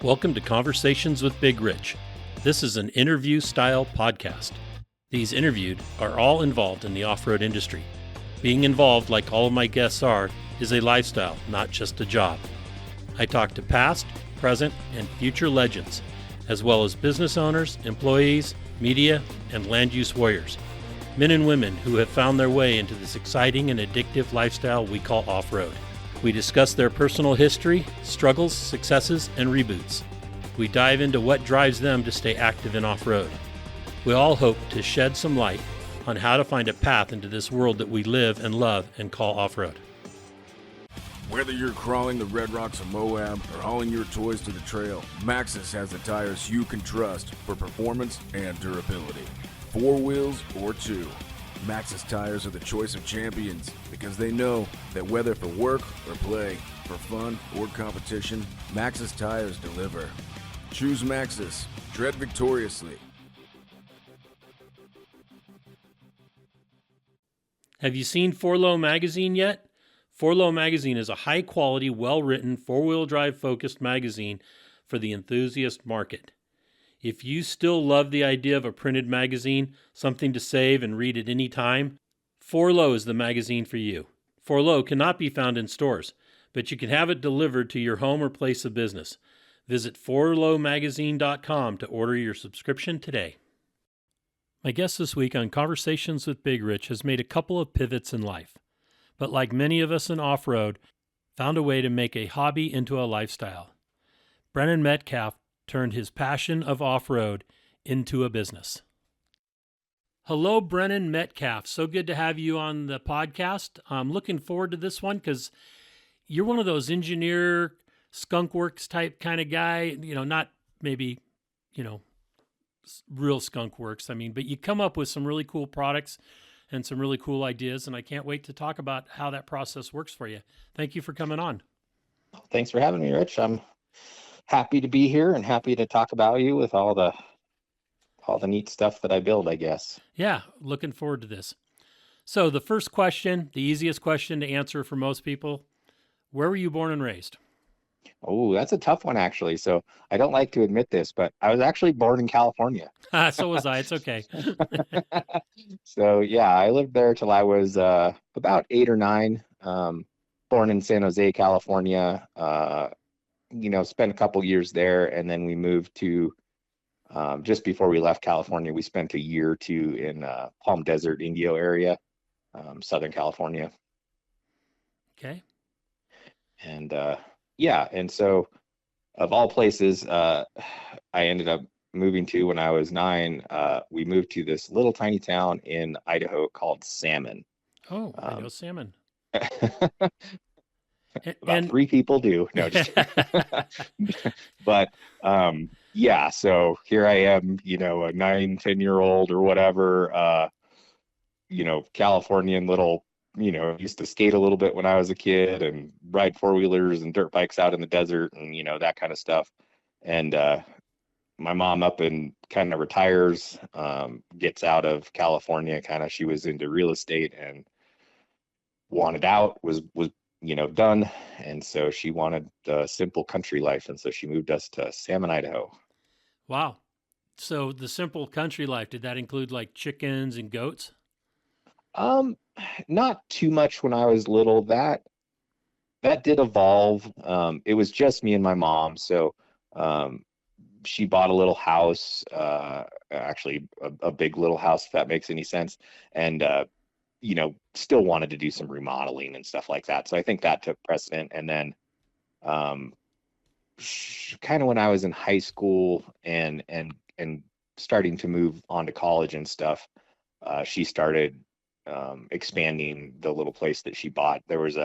Welcome to Conversations with Big Rich. This is an interview-style podcast. These interviewed are all involved in the off-road industry. Being involved, like all of my guests are, is a lifestyle, not just a job. I talk to past, present, and future legends, as well as business owners, employees, media, and land use warriors. Men and women who have found their way into this exciting and addictive lifestyle we call off-road. We discuss their personal history, struggles, successes, and reboots. We dive into what drives them to stay active in off-road. We all hope to shed some light on how to find a path into this world that we live and love and call off-road. Whether you're crawling the Red Rocks of Moab or hauling your toys to the trail, Maxxis has the tires you can trust for performance and durability. 4 wheels or 2. Maxxis tires are the choice of champions because they know that whether for work or play, for fun or competition, Maxxis tires deliver. Choose Maxxis. Tread victoriously. Have you seen 4Low magazine yet? 4Low magazine is a high-quality, well-written, four-wheel drive-focused magazine for the enthusiast market. If you still love the idea of a printed magazine, something to save and read at any time, 4Low is the magazine for you. 4Low cannot be found in stores, but you can have it delivered to your home or place of business. Visit 4lowmagazine.com to order your subscription today. My guest this week on Conversations with Big Rich has made a couple of pivots in life, but like many of us in off-road, found a way to make a hobby into a lifestyle. Brennan Metcalf turned his passion of off-road into a business. Hello, Brennan Metcalf. So good to have you on the podcast. I'm looking forward to this one because you're one of those engineer, skunkworks type kind of guy, not maybe, real skunkworks. But you come up with some really cool products and some really cool ideas, and I can't wait to talk about how that process works for you. Thank you for coming on. Thanks for having me, Rich. I'm happy to be here and happy to talk about you with all the neat stuff that I build, I guess. Yeah, looking forward to this. So the first question, the easiest question to answer for most people, where were you born and raised? Oh, that's a tough one, actually. So I don't like to admit this, but I was actually born in California. So was I. It's okay. So yeah, I lived there till I was about 8 or 9. Born in San Jose, California. Spent a couple years there, and then we moved to, just before we left California, we spent a year or two in Palm Desert, Indio area, Southern California. Okay. And and so of all places, I ended up moving to when I was 9. We moved to this little tiny town in Idaho called Salmon. Oh, I know Salmon. About 3 people do. No, just but so here I am, a 9-10-year-old or whatever, Californian little, used to skate a little bit when I was a kid and ride 4-wheelers and dirt bikes out in the desert and, that kind of stuff. And my mom up and kind of retires, gets out of California, she was into real estate and wanted out, was done. And so she wanted a simple country life. And so she moved us to Salmon, Idaho. Wow. So the simple country life, did that include like chickens and goats? Not too much when I was little. That did evolve. It was just me and my mom. So, she bought a little house, actually a big little house, if that makes any sense. And, still wanted to do some remodeling and stuff like that. So I think that took precedent. And then kind of when I was in high school and starting to move on to college and stuff, she started expanding the little place that she bought. There was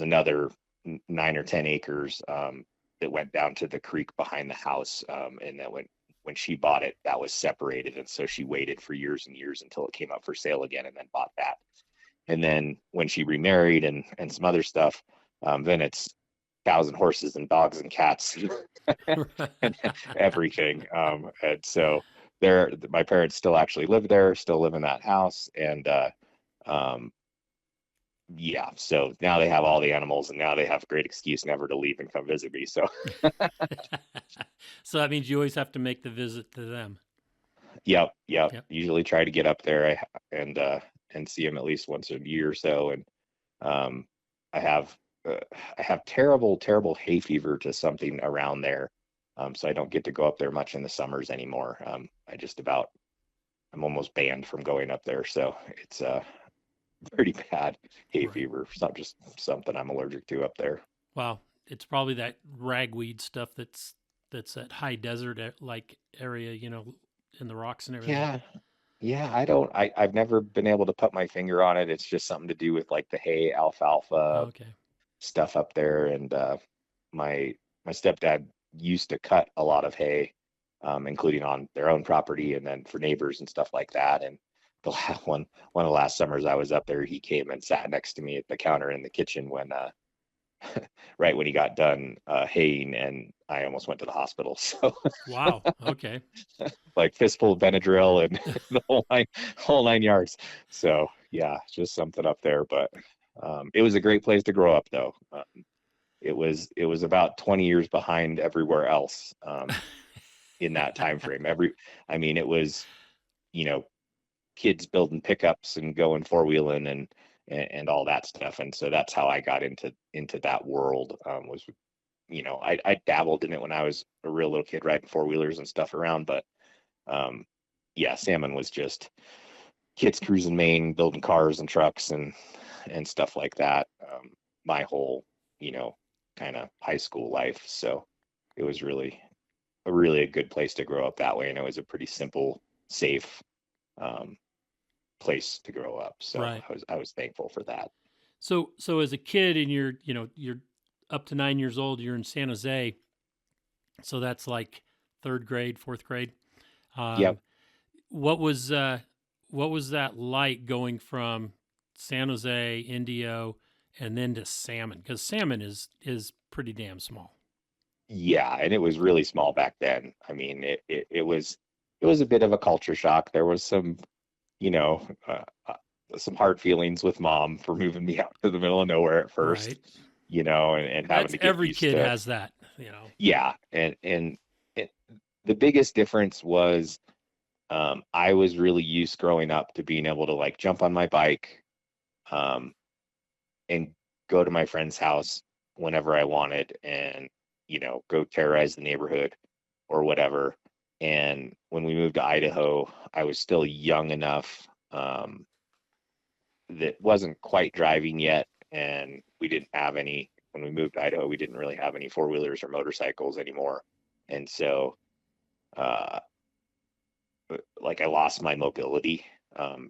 another 9 or 10 acres that went down to the creek behind the house. And then when she bought it, that was separated. And so she waited for years and years until it came up for sale again and then bought that. And then when she remarried and some other stuff, then it's cows and horses and dogs and cats and everything. And so my parents still actually live there, still live in that house. And yeah, so now they have all the animals, and now they have a great excuse never to leave and come visit me. So So that means you always have to make the visit to them. yep. Yep. Usually try to get up there and see them at least once a year or so. And um, I have I have terrible hay fever to something around there, so I don't get to go up there much in the summers anymore. I'm almost banned from going up there, so it's pretty bad hay Right. fever. It's not just something I'm allergic to up there. Wow. It's probably that ragweed stuff that's that high desert like area, in the rocks and everything. Yeah, yeah. I've never been able to put my finger on it. It's just something to do with like the hay, Oh, alfalfa okay. stuff up there. And my my stepdad used to cut a lot of hay, including on their own property and then for neighbors and stuff like that. And the last one of the last summers I was up there, he came and sat next to me at the counter in the kitchen when right when he got done haying, and I almost went to the hospital. So Wow. Okay. like fistful of Benadryl and the whole nine yards. So yeah, just something up there. But it was a great place to grow up, though. It was about 20 years behind everywhere else in that time frame. I mean, it was you know kids building pickups and going four wheeling and all that stuff. And so that's how I got into that world. Was I dabbled in it when I was a real little kid, riding four wheelers and stuff around, but um, yeah, salmon was just kids cruising Maine, building cars and trucks and stuff like that. My whole, you know, kind of high school life. So it was really a good place to grow up that way, and it was a pretty simple, safe um, place to grow up. So Right. I was thankful for that. So as a kid and you're up to 9 years old, you're in San Jose. So that's like third grade, fourth grade. Yep. Um, what was uh, what was that like going from San Jose, Indio, and then to salmon? Because salmon is pretty damn small. Yeah, and it was really small back then. I mean, it was a bit of a culture shock. There was some, you know, some hard feelings with mom for moving me out to the middle of nowhere at first, Right. and having That's to get every used kid to. has that. Yeah, and the biggest difference was I was really used growing up to being able to like jump on my bike um, and go to my friend's house whenever I wanted, and go terrorize the neighborhood or whatever. And when we moved to Idaho, I was still young enough that wasn't quite driving yet, and we didn't have any. When we moved to Idaho, we didn't really have any four wheelers or motorcycles anymore, and so uh, like I lost my mobility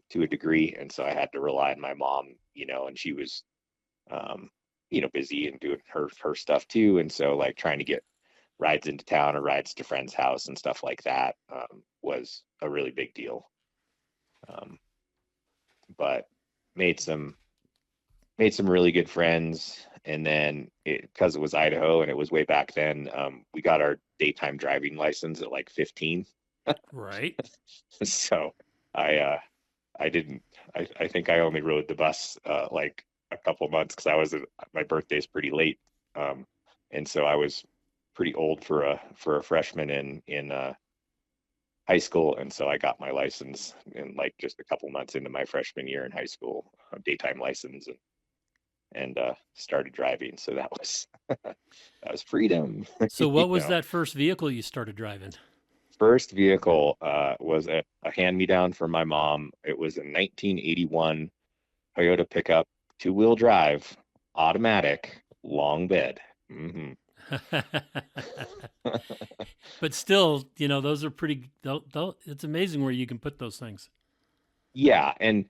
to a degree, and so I had to rely on my mom, and she was um, busy and doing her stuff too, and so like trying to get rides into town or rides to friends' house and stuff like that was a really big deal. Um, but made some made some really good friends, and then because it was Idaho and it was way back then, we got our daytime driving license at like 15. Right. So I uh, I didn't. I think I only rode the bus like a couple months because my birthday's pretty late, um, and so I was pretty old for a freshman in high school, and so I got my license in like just a couple months into my freshman year in high school, daytime license, and started driving. So that was that was freedom. So you what was know. that first vehicle you started driving? First vehicle was a hand-me-down from my mom. It was a 1981 Toyota pickup, two-wheel drive, automatic, long bed. But still, those are pretty. It's amazing where you can put those things. Yeah, and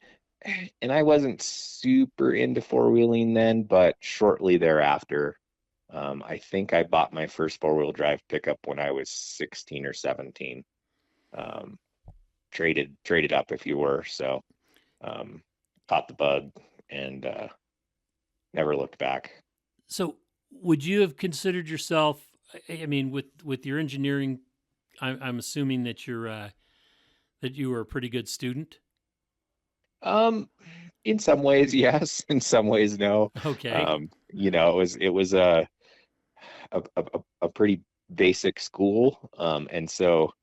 I wasn't super into four-wheeling then, but shortly thereafter, I think I bought my first four-wheel drive pickup when I was 16 or 17. Um, traded up, if you were. So um, caught the bug and never looked back. So, would you have considered yourself? I mean, with your engineering, I'm assuming that you were a pretty good student. Um, In some ways, yes. In some ways, no. Okay. It was a pretty basic school, and so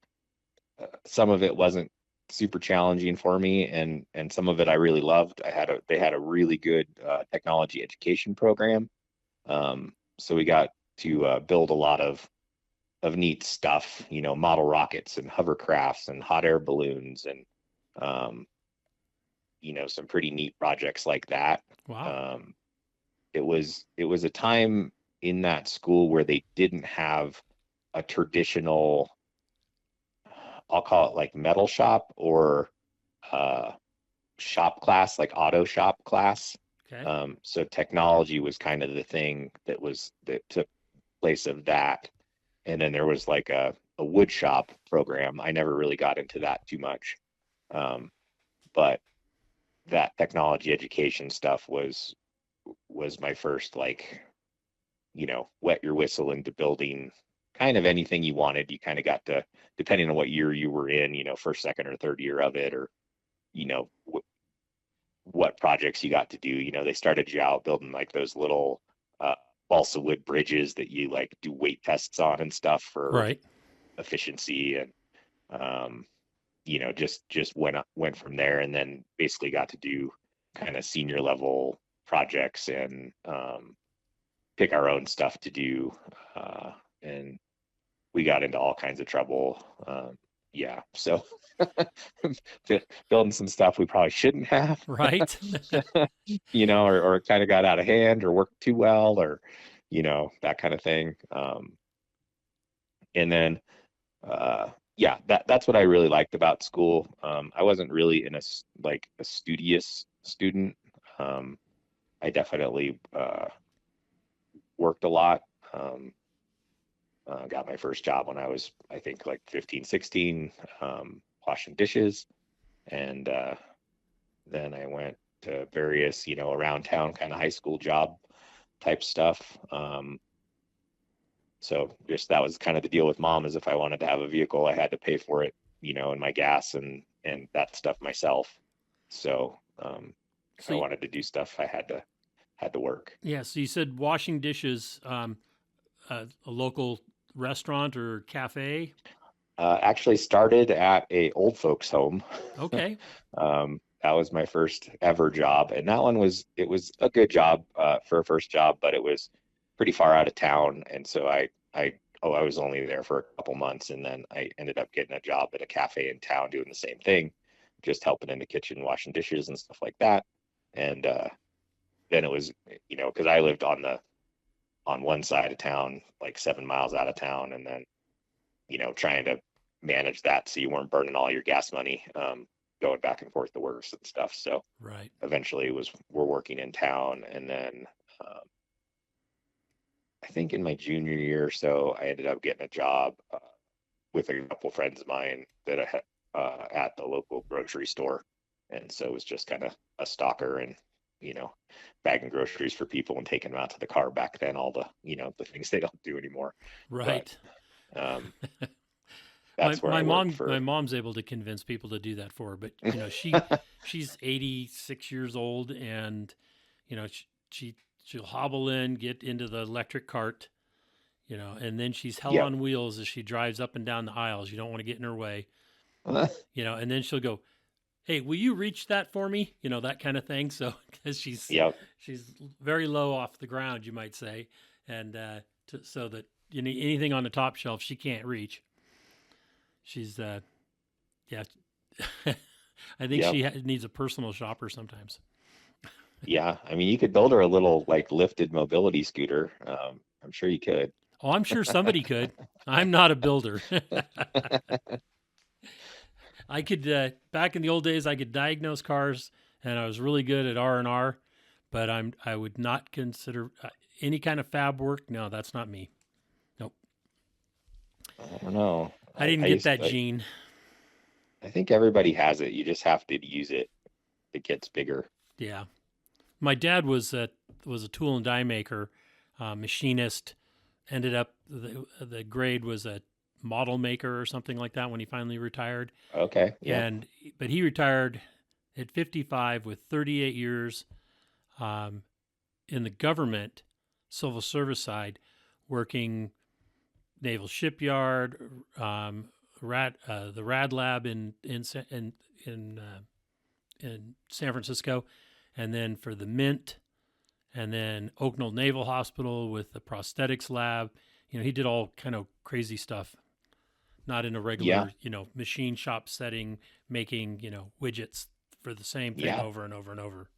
some of it wasn't super challenging for me, and some of it I really loved. They had a really good technology education program, so we got to build a lot of neat stuff, model rockets and hovercrafts and hot air balloons and um, some pretty neat projects like that. Wow. It was a time in that school where they didn't have a traditional, I'll call it like metal shop or uh, shop class, like auto shop class. Okay. So technology was kind of the thing that took place of that. And then there was like a wood shop program. I never really got into that too much. But that technology education stuff was my first, like, wet your whistle into building kind of anything you wanted. You kind of got to, depending on what year you were in, first, second, or third year of it, or you know what projects you got to do. They started you out building like those little balsa wood bridges that you like do weight tests on and stuff for Right. efficiency, and just went from there, and then basically got to do kind of senior level projects and pick our own stuff to do, and we got into all kinds of trouble. Yeah, so building some stuff we probably shouldn't have, Right. or kind of got out of hand or worked too well, or that kind of thing. And then yeah, that's what I really liked about school. I wasn't really a studious student. I definitely worked a lot. Got my first job when I was, I think, like 15, 16, washing dishes. And then I went to various, around town kind of high school job type stuff. So just that was kind of the deal with mom, is if I wanted to have a vehicle, I had to pay for it, and my gas and that stuff myself. So if I So wanted to do stuff, I had to work. yeah. So you said washing dishes, a local restaurant or cafe. Actually started at a old folks home. Okay. That was my first ever job, and that one was a good job for a first job, but it was pretty far out of town, and so I was only there for a couple months, and then I ended up getting a job at a cafe in town doing the same thing, just helping in the kitchen, washing dishes and stuff like that. And then it was, because I lived on one side of town, like 7 miles out of town, and then trying to manage that so you weren't burning all your gas money going back and forth to work and stuff. So Right. eventually we're working in town, and then I think in my junior year or so, I ended up getting a job with a couple friends of mine that I had at the local grocery store, and so it was just kind of a stalker and bagging groceries for people and taking them out to the car back then. All the the things they don't do anymore. Right. But, that's where I worked for. My mom's able to convince people to do that for her, but she's 86 years old, and she'll hobble in, get into the electric cart, and then she's hell Yep. on wheels as she drives up and down the aisles. You don't want to get in her way, and then she'll go, "Hey, will you reach that for me?" That kind of thing. So, because Yep. she's very low off the ground, you might say, and so that anything on the top shelf she can't reach. She's yeah. I think Yep. she needs a personal shopper sometimes. Yeah, I mean, you could build her a little like lifted mobility scooter. I'm sure you could. Oh, I'm sure somebody could. I'm not a builder. I could back in the old days I could diagnose cars, and I was really good at R&R, but I would not consider any kind of fab work. No, that's not me. Nope. I don't know. I didn't get that gene. I think everybody has it. You just have to use it. It gets bigger. Yeah. My dad was a tool and die maker, machinist. Ended up the grade was a model maker or something like that when he finally retired. Okay. Yeah. But he retired at 55 with 38 years um, in the government civil service side, working Naval Shipyard, the Rad Lab in San Francisco, and then for the Mint, and then Oak Knoll Naval Hospital with the prosthetics lab. He did all kind of crazy stuff, not in a Yeah. regular, machine shop setting, making, widgets for the same thing Yeah. over and over and over.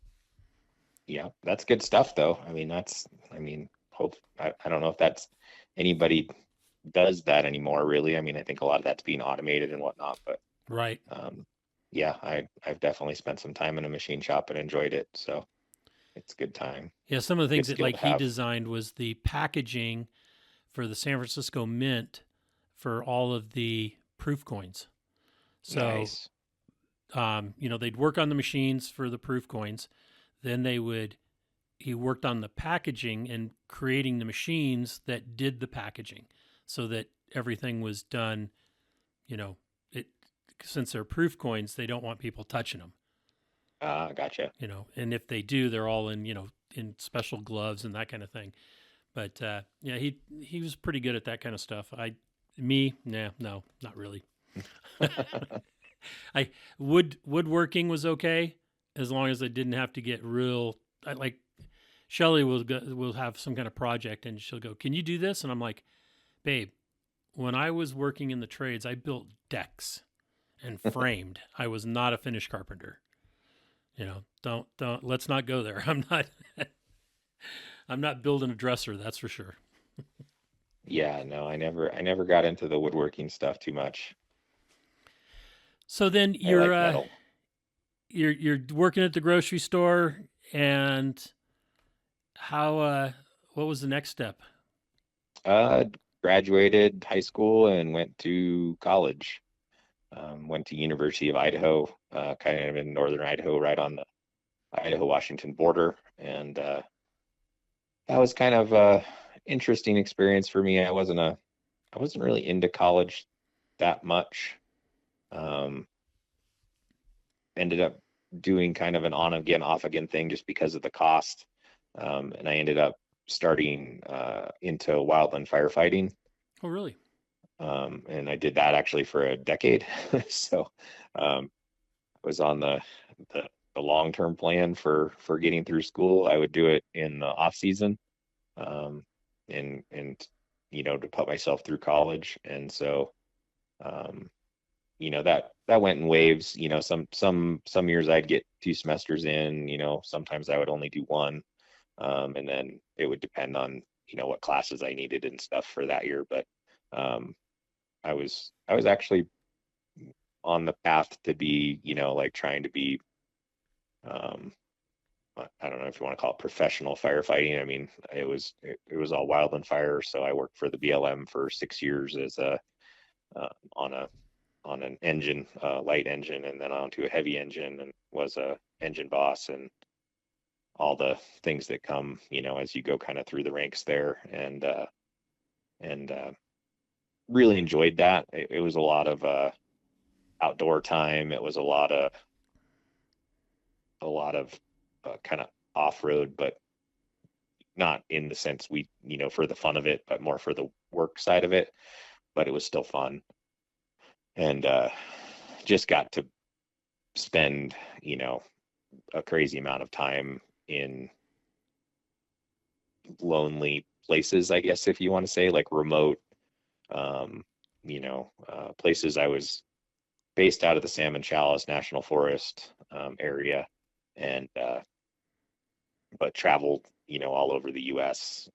Yeah. That's good stuff though. Hope, I don't know if that's anybody does that anymore, really. I think a lot of that's being automated and whatnot, but Right. yeah, I've definitely spent some time in a machine shop and enjoyed it. So it's a good time. Yeah. Some of the Good things that skill like to he have. designed was the packaging for the San Francisco Mint for all of the proof coins. So, Nice. they'd work on the machines for the proof coins. Then he worked on the packaging and creating the machines that did the packaging so that everything was done, it, since they're proof coins, they don't want people touching them, Gotcha. and if they do, they're all in, in special gloves and that kind of thing. But, yeah, he was pretty good at that kind of stuff. No, not really. Woodworking was okay as long as I didn't have to get real. Like Shelly will have some kind of project and she'll go, "Can you do this?" And I'm like, "Babe, when I was working in the trades, I built decks and framed. I was not a finished carpenter. Don't let's not go there. I'm not building a dresser, that's for sure." Yeah, no, I never got into the woodworking stuff too much. So then I like metal. you're working at the grocery store, and what was the next step? Uh, Graduated high school and went to college. Went to University of Idaho, kind of in northern Idaho, right on the Idaho-Washington border, and that was kind of a interesting experience for me. I wasn't really into college that much. Um, Ended up doing kind of an on again, off again thing just because of the cost. And I ended up starting into wildland firefighting. Oh, really? And I did that actually for a decade. So I was on the long-term plan for getting through school. I would do it in the off season, um, and to put myself through college. And so um, that went in waves. Some years I'd get 2 semesters in. Sometimes I would only do one, and then it would depend on what classes I needed and stuff for that year. But um, I was actually on the path to be like trying to be, um, I don't know if you want to call it professional firefighting. It was all wildland fire. So I worked for the BLM for 6 years as uh, on a on an engine, light engine, and then onto a heavy engine, and was a engine boss and all the things that come, as you go kind of through the ranks there, and really enjoyed that. It was a lot of outdoor time. It was a lot of kind of off road, but not in the sense for the fun of it, but more for the work side of it. But it was still fun, and just got to spend a crazy amount of time in lonely places, I guess, if you want to say, like remote, places. I was based out of the Salmon Chalice National Forest area, and but traveled all over the U.S.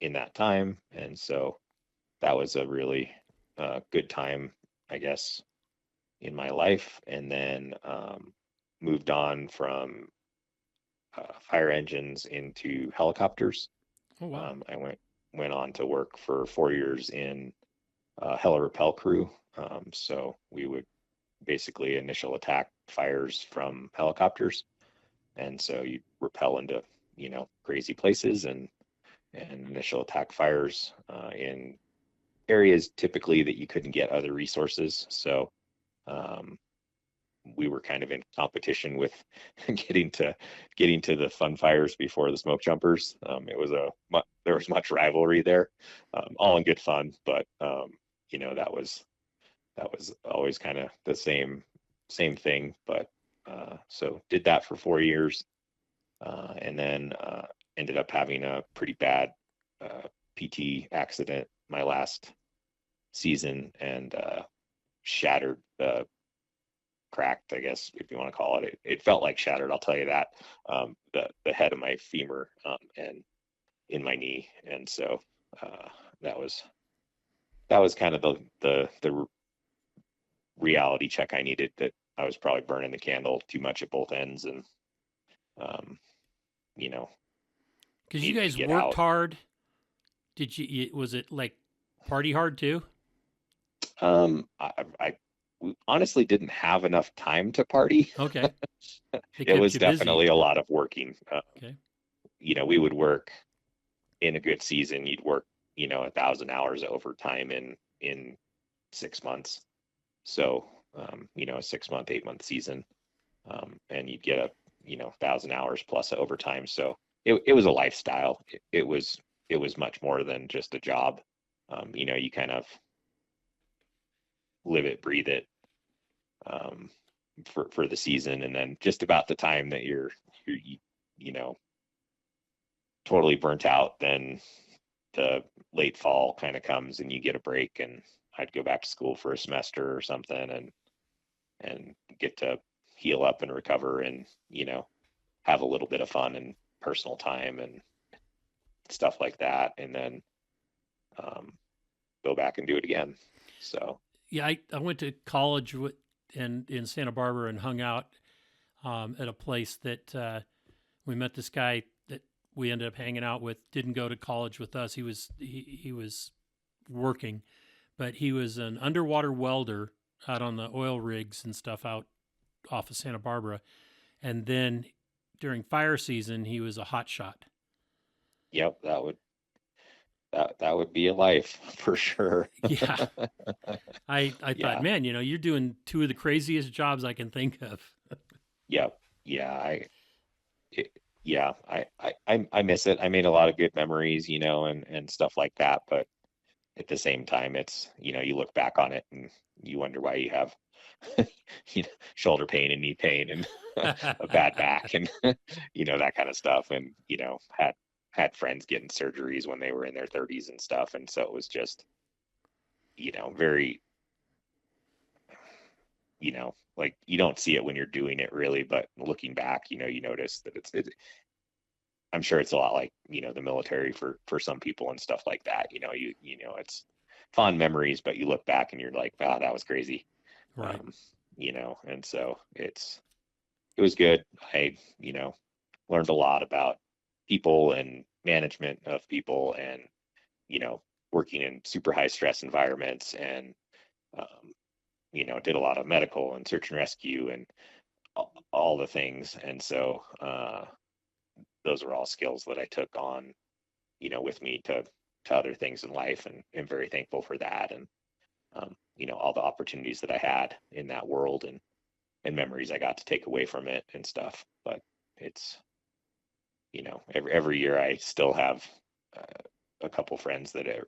In that time, and so that was a really good time, I guess, in my life. And then moved on from fire engines into helicopters. Oh, wow. I went on to work for 4 years in heli repel crew. So we would basically initial attack fires from helicopters, and so you repel into crazy places and initial attack fires in areas typically that you couldn't get other resources. So we were kind of in competition with getting to the fun fires before the smoke jumpers. It was there was much rivalry there, all in good fun, but that was always kind of the same thing. But so did that for 4 years, and then ended up having a pretty bad PT accident my last season, and shattered, cracked, I guess, if you want to call it. It felt like shattered, I'll tell you that. The head of my femur, and in my knee, and so that was kind of the reality check I needed, that I was probably burning the candle too much at both ends, and um, you know, Because you needed to guys get worked out. hard. Was it like party hard too? I we honestly didn't have enough time to party. Okay. They It kept was you busy. definitely a lot of working. Okay. We would work in a good season. You'd work, 1,000 hours of overtime in 6 months. So, a 6 month, 8 month season, and you'd get 1,000 hours plus of overtime. So it was a lifestyle. It was much more than just a job. You kind of live it, breathe it, um, for the season, and then just about the time that you're you know totally burnt out, then the late fall kind of comes and you get a break, and I'd go back to school for a semester or something, and get to heal up and recover, and have a little bit of fun and personal time and stuff like that, and then um, go back and do it again. So Yeah, I went to college in Santa Barbara and hung out at a place that we met this guy that we ended up hanging out with. Didn't go to college with us. He was working, but he was an underwater welder out on the oil rigs and stuff out off of Santa Barbara. And then during fire season, he was a hot shot. yep, that would be a life for sure. Yeah, I thought, Yeah. man, you're doing two of the craziest jobs I can think of. Yep. Yeah. It, yeah, I miss it. I made a lot of good memories, and stuff like that. But at the same time, it's, you look back on it and you wonder why you have, shoulder pain and knee pain and a bad back, and, that kind of stuff. And, had friends getting surgeries when they were in their 30s and stuff. And so it was just, very, like, you don't see it when you're doing it really, but looking back, you notice that I'm sure it's a lot like, the military for some people and stuff like that. It's fond memories, but you look back and you're like, wow, that was crazy. Right. Um, and so it was good. I, learned a lot about people and management of people, and, you know, working in super high stress environments, and, um, did a lot of medical and search and rescue and all the things. And so, those are all skills that I took on, with me to other things in life, and am very thankful for that. And, all the opportunities that I had in that world, and memories I got to take away from it and stuff. But it's, every year I still have a couple friends that are,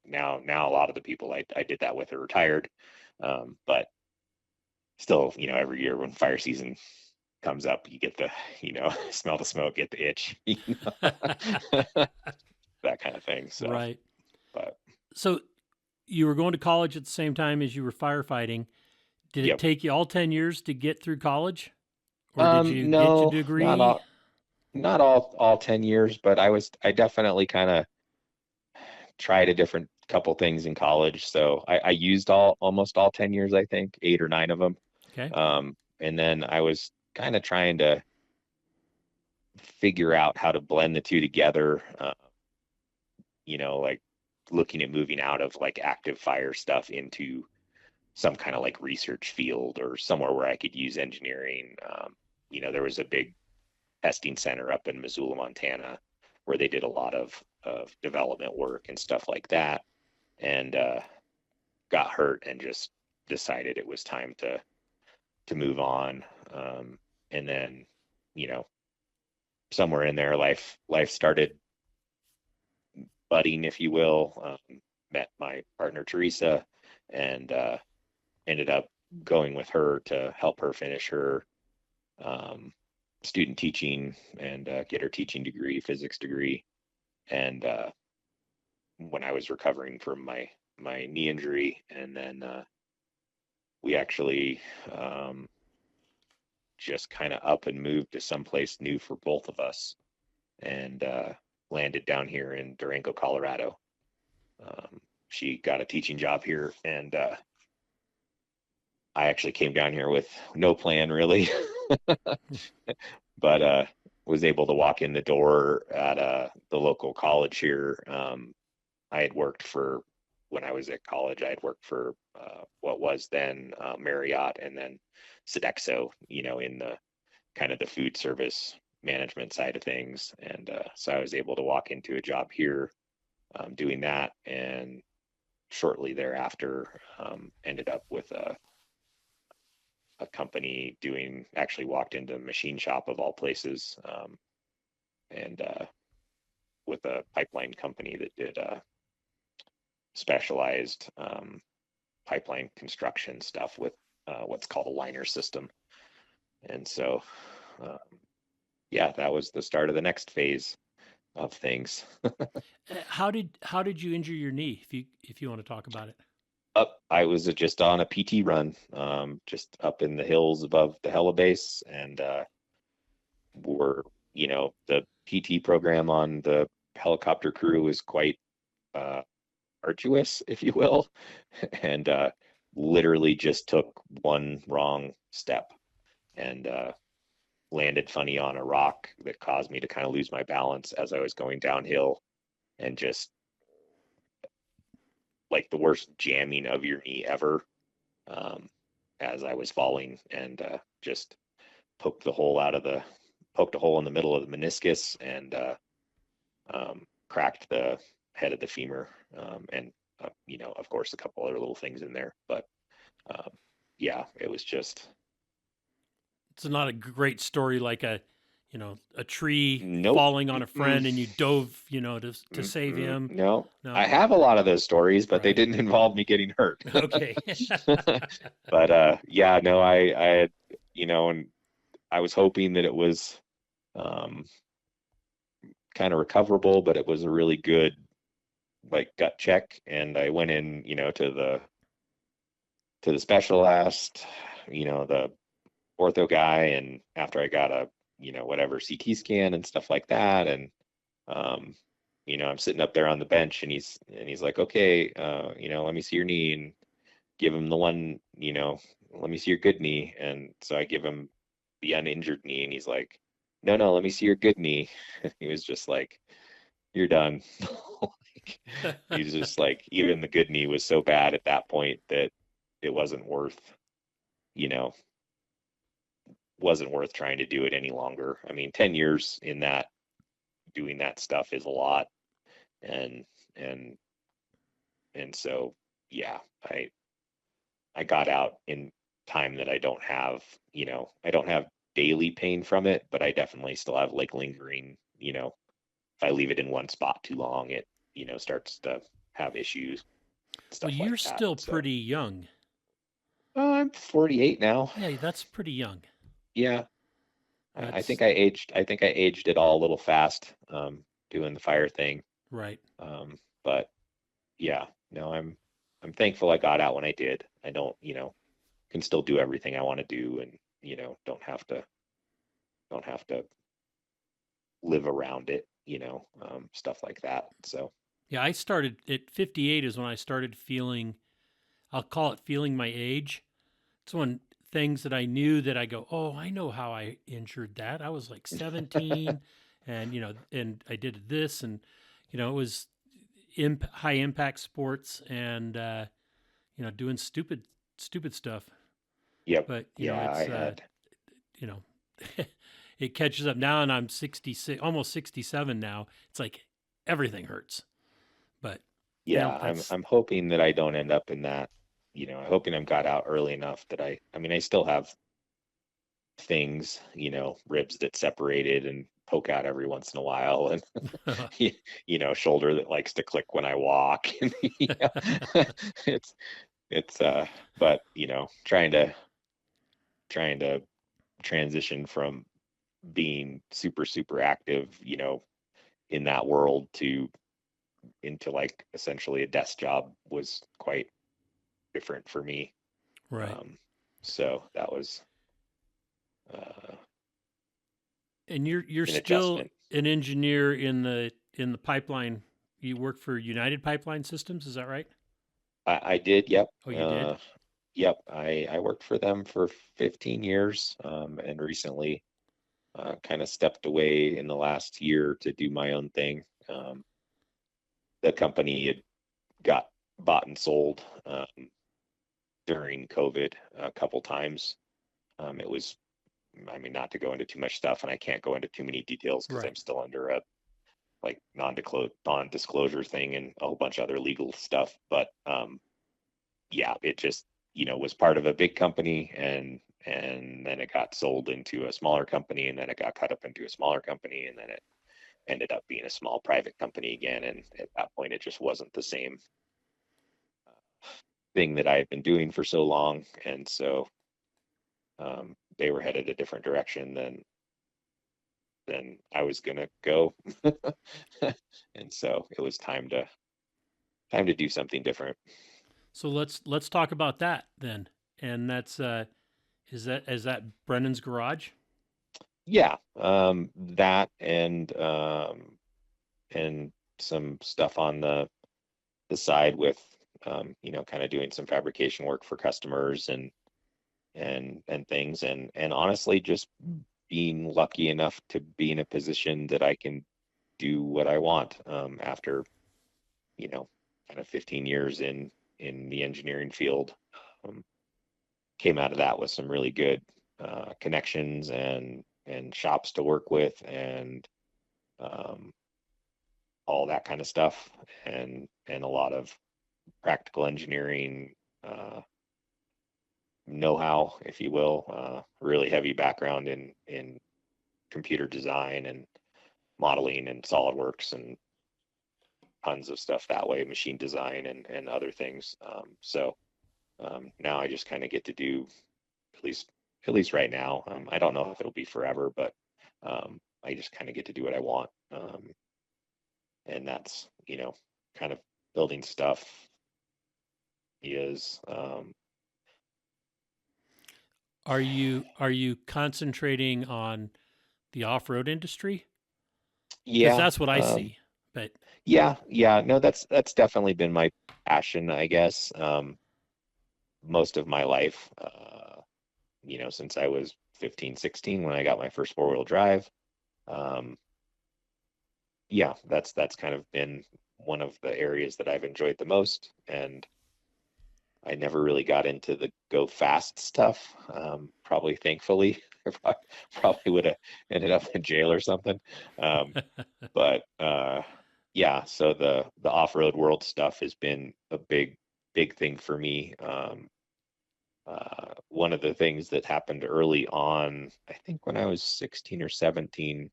now a lot of the people I did that with are retired. But still, every year when fire season comes up, you get the, smell the smoke, get the itch, that kind of thing. So, Right. but So you were going to college at the same time as you were firefighting. Did it yep. take you all 10 years to get through college? Or did you get your No, not degree? all 10 years, but I definitely kind of tried a different couple things in college. So I used almost all 10 years, I think, 8 or 9 of them. Okay. And then I was kind of trying to figure out how to blend the two together, like looking at moving out of like active fire stuff into some kind of like research field, or somewhere where I could use engineering. There was a big testing center up in Missoula, Montana, where they did a lot of development work and stuff like that, and got hurt and just decided it was time to move on. And then, you know, somewhere in there, life started budding, if you will. Met my partner Teresa, and ended up going with her to help her finish her student teaching and get her teaching degree, physics degree. And when I was recovering from my knee injury, and then we actually just kind of up and moved to someplace new for both of us, and landed down here in Durango, Colorado. She got a teaching job here, and I actually came down here with no plan really, but was able to walk in the door at the local college here. I had worked for, when I was at college, I had worked for what was then Marriott, and then Sodexo, you know, in the kind of the food service management side of things. And so I was able to walk into a job here doing that, and shortly thereafter ended up with a company doing, actually walked into a machine shop of all places, and with a pipeline company that did specialized pipeline construction stuff with what's called a liner system. And so yeah, that was the start of the next phase of things. How did you injure your knee, if you want to talk about it? I was just on a PT run, just up in the hills above the heli base, and we're, you know, the PT program on the helicopter crew is quite arduous, if you will, and literally just took one wrong step and landed funny on a rock that caused me to kind of lose my balance as I was going downhill, and just like the worst jamming of your knee ever, as I was falling, and just poked a hole in the middle of the meniscus, and cracked the head of the femur, and you know, of course, a couple other little things in there. But yeah, it was just, It's not a great story like a tree nope. falling on a friend and you dove, to save him. No. No. I have a lot of those stories, but they Right. didn't involve me getting hurt. Okay. But yeah, no, I had, you know, and I was hoping that it was kind of recoverable, but it was a really good like gut check, and I went in, you know, to the specialist, you know, the ortho guy, and after I got a, you know, whatever CT scan and stuff like that, and you know, I'm sitting up there on the bench, and he's like, okay, you know, let me see your knee, and give him the one, you know, let me see your good knee. And so I give him the uninjured knee, and he's like, no, let me see your good knee. He was just like, you're done. Like, he's just like, even the good knee was so bad at that point that it wasn't worth, you know, trying to do it any longer. I mean, 10 years in that, doing that stuff is a lot. And so, yeah, I got out in time that I don't have, you know, I don't have daily pain from it, but I definitely still have like lingering, you know, if I leave it in one spot too long, it, you know, starts to have issues, stuff Well, like you're that. still So, pretty young. I'm 48 now. Yeah, that's pretty young. Yeah. I That's think I aged it all a little fast, doing the fire thing. right. But yeah, no, I'm thankful I got out when I did. I don't, you know, can still do everything I want to do, and, you know, don't have to live around it, you know, stuff like that. So Yeah, I started at 58 is when I started feeling, I'll call it feeling my age. It's when things that I knew that I go, oh, I know how I injured that. I was like 17 and, and I did this, and, it was high impact sports, and, doing stupid stuff. yep. But, Yeah, it's, I had. It catches up now, and I'm 66, almost 67 now. It's like everything hurts. But Yeah, that's I'm hoping that I don't end up in that, you know, I'm hoping I got out early enough that I mean, I still have things, ribs that separated and poke out every once in a while, and shoulder that likes to click when I walk. And it's it's but trying to transition from being super super active, in that world to into like essentially a desk job was quite different for me. Right. So that was And you're an still adjustment. an engineer in the pipeline. You work for United Pipeline Systems, is that right? I did, yep. Oh, you did? Yep, I worked for them for 15 years, and recently kind of stepped away in the last year to do my own thing. The company had got bought and sold during COVID a couple times. It was, I mean, not to go into too much stuff, and I can't go into too many details because Right. I'm still under a like non-disclosure thing and a whole bunch of other legal stuff. But yeah, it just was part of a big company, and then it got sold into a smaller company, and then it got cut up into a smaller company, and then it ended up being a small private company again. And at that point, it just wasn't the same thing that I had been doing for so long, and so they were headed a different direction than I was gonna go, and so it was time to do something different. So let's talk about that then. And that's is that Brennan's garage? Yeah, that and some stuff on the side with kind of doing some fabrication work for customers and things, and honestly just being lucky enough to be in a position that I can do what I want after kind of 15 years in the engineering field. Um, Came out of that with some really good connections and shops to work with, and um, all that kind of stuff, and a lot of practical engineering know-how, if you will. Really heavy background in computer design and modeling and SolidWorks and tons of stuff that way, machine design and other things. So now I just kind of get to do, at least right now. I don't know if it'll be forever, but I just kind of get to do what I want, and that's kind of building stuff is Are you concentrating on the off-road industry? Because yeah that's what I see. But yeah, no, that's definitely been my passion, I guess, most of my life, since I was 15, 16 when I got my first four-wheel drive. um, yeah, that's kind of been one of the areas that I've enjoyed the most, and I never really got into the go fast stuff. Probably thankfully, probably would have ended up in jail or something. But yeah, so the off-road world stuff has been a big thing for me. One of the things that happened early on, I think when I was 16 or 17,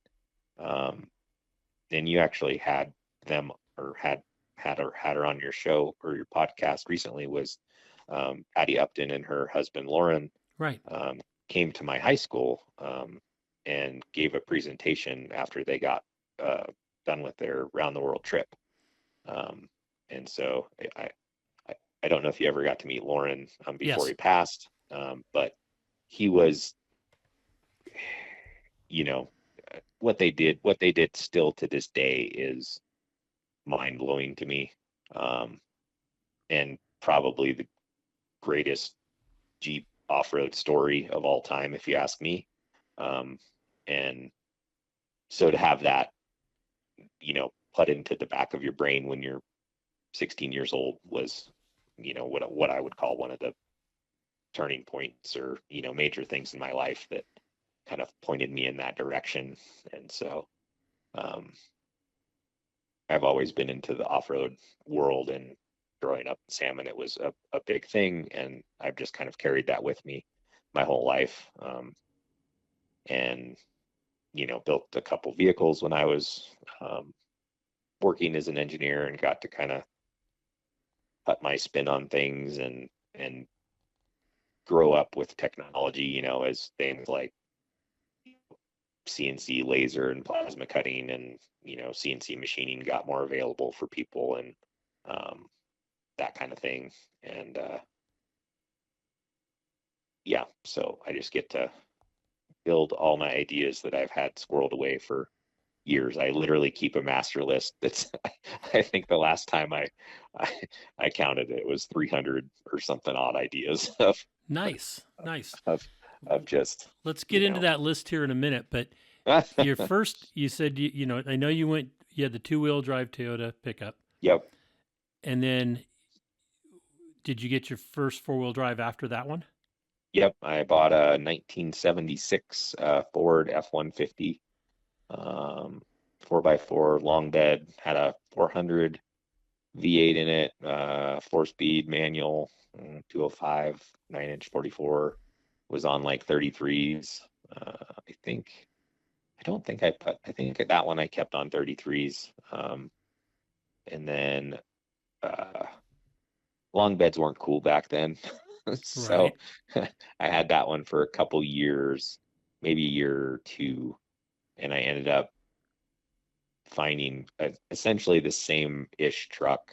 um, and you actually had them, or had her on your show or your podcast recently, was Patty Upton and her husband Lauren right. um, came to my high school, and gave a presentation after they got uh, done with their round the world trip. Um, and so I, I don't know if you ever got to meet Lauren before Yes. he passed, but he was, you know, what they did still to this day is mind blowing to me, um, and probably the greatest Jeep off road story of all time, if you ask me. Um, and so to have that, put into the back of your brain when you're 16 years old was, what I would call one of the turning points, or major things in my life that kind of pointed me in that direction. And so um, I've always been into the off-road world, and growing up in Salmon, it was a big thing, and I've just kind of carried that with me my whole life. and, built a couple vehicles when I was working as an engineer, and got to kind of put my spin on things and grow up with technology, as things like CNC laser and plasma cutting and, CNC machining got more available for people, and that kind of thing. And yeah, so I just get to build all my ideas that I've had squirreled away for years. I literally keep a master list that's I think the last time I, I counted it was 300 or something odd ideas Nice, nice. of of just, Let's you get into know. that list here in a minute. But your first, you said I know you had the 2-wheel drive Toyota pickup, Yep. and then did you get your first 4-wheel drive after that one? Yep. I bought a 1976 Ford F-150, 4x4 long bed, had a 400 V8 in it, 4-speed manual, 205, 9-inch 44, was on like 33s. I think, I don't think I think that one I kept on 33s. And then uh, long beds weren't cool back then. So Right. I had that one for a couple years, maybe a year or two. And I ended up finding essentially the same ish truck,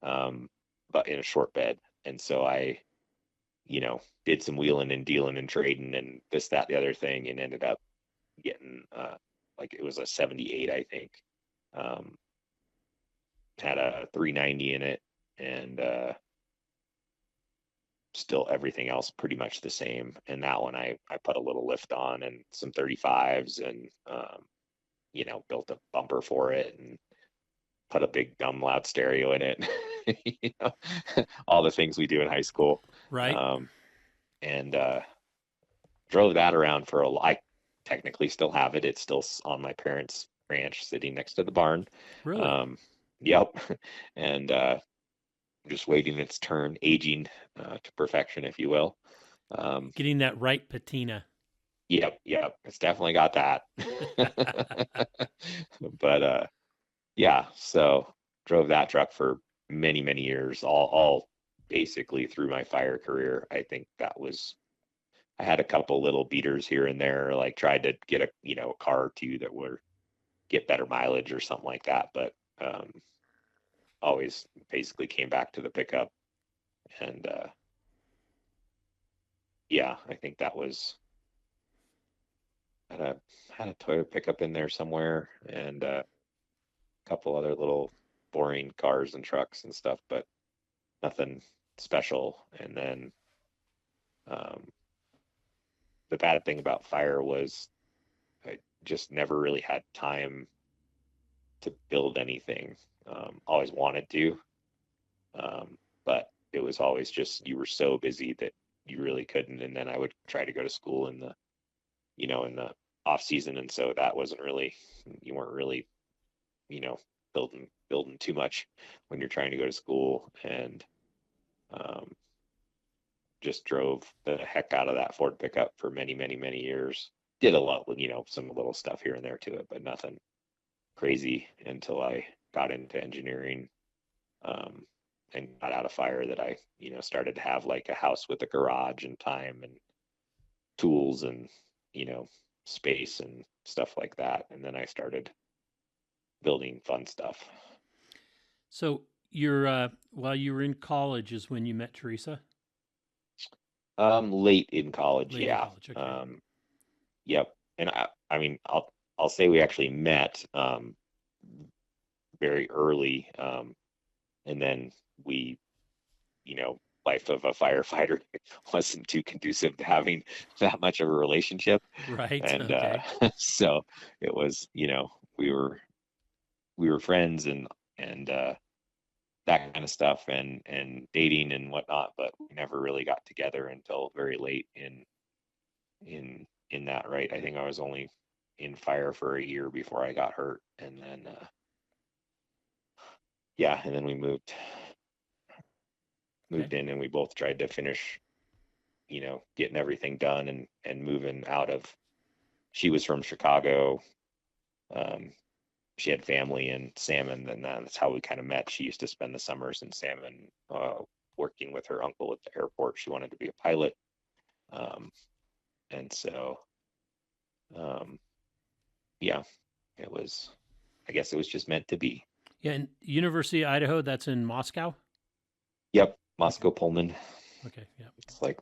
but in a short bed. And so I, did some wheeling and dealing and trading and this, that, the other thing, and ended up getting, like it was a 78, I think. Um, had a 390 in it, and still everything else pretty much the same. And that one I put a little lift on and some 35s, and, built a bumper for it and put a big dumb loud stereo in it. you know, all the things we do in high school. Right. Um, and drove that around for I technically still have it. It's still on my parents' ranch sitting next to the barn. Really. Um, yep. And just waiting its turn, aging to perfection, if you will. Um, Getting that right patina. yep. It's definitely got that. But yeah, so drove that truck for many, many years, all basically through my fire career. I think I had a couple little beaters here and there, like tried to get a car or two that would get better mileage or something like that, but always basically came back to the pickup. And yeah, I think that was had a had a Toyota pickup in there somewhere, and a couple other little boring cars and trucks and stuff, but nothing special. And then um, the bad thing about fire was I just never really had time to build anything. Always wanted to, but it was always just you were so busy that you really couldn't. And then I would try to go to school in the off season, and so that wasn't really, you weren't really, you know building too much when you're trying to go to school. And um, just drove the heck out of that Ford pickup for many, many, many years. Did a lot with, some little stuff here and there to it, but nothing crazy until I got into engineering, um, and got out of fire, that I, started to have like a house with a garage and time and tools and, you know, space and stuff like that. And then I started building fun stuff. So you're while you were in college is when you met Teresa? Late in college, Late in yeah. college, okay. Yep. And I mean, I'll say we actually met very early, and then we, life of a firefighter wasn't too conducive to having that much of a relationship. Right. And Okay. so it was, we were friends, and that kind of stuff, and dating and whatnot, but we never really got together until very late in that, right? I think I was only in fire for a year before I got hurt, and then yeah, and then we moved Okay. moved in, and we both tried to finish, getting everything done and moving out of she was from Chicago. Um, she had family in Salmon, and that's how we kind of met. She used to spend the summers in Salmon, working with her uncle at the airport. She wanted to be a pilot. Um, and so, um, yeah, it was, I guess it was just meant to be. Yeah, and University of Idaho, that's in Moscow? Yep. Moscow Pullman. Okay, yeah. It's like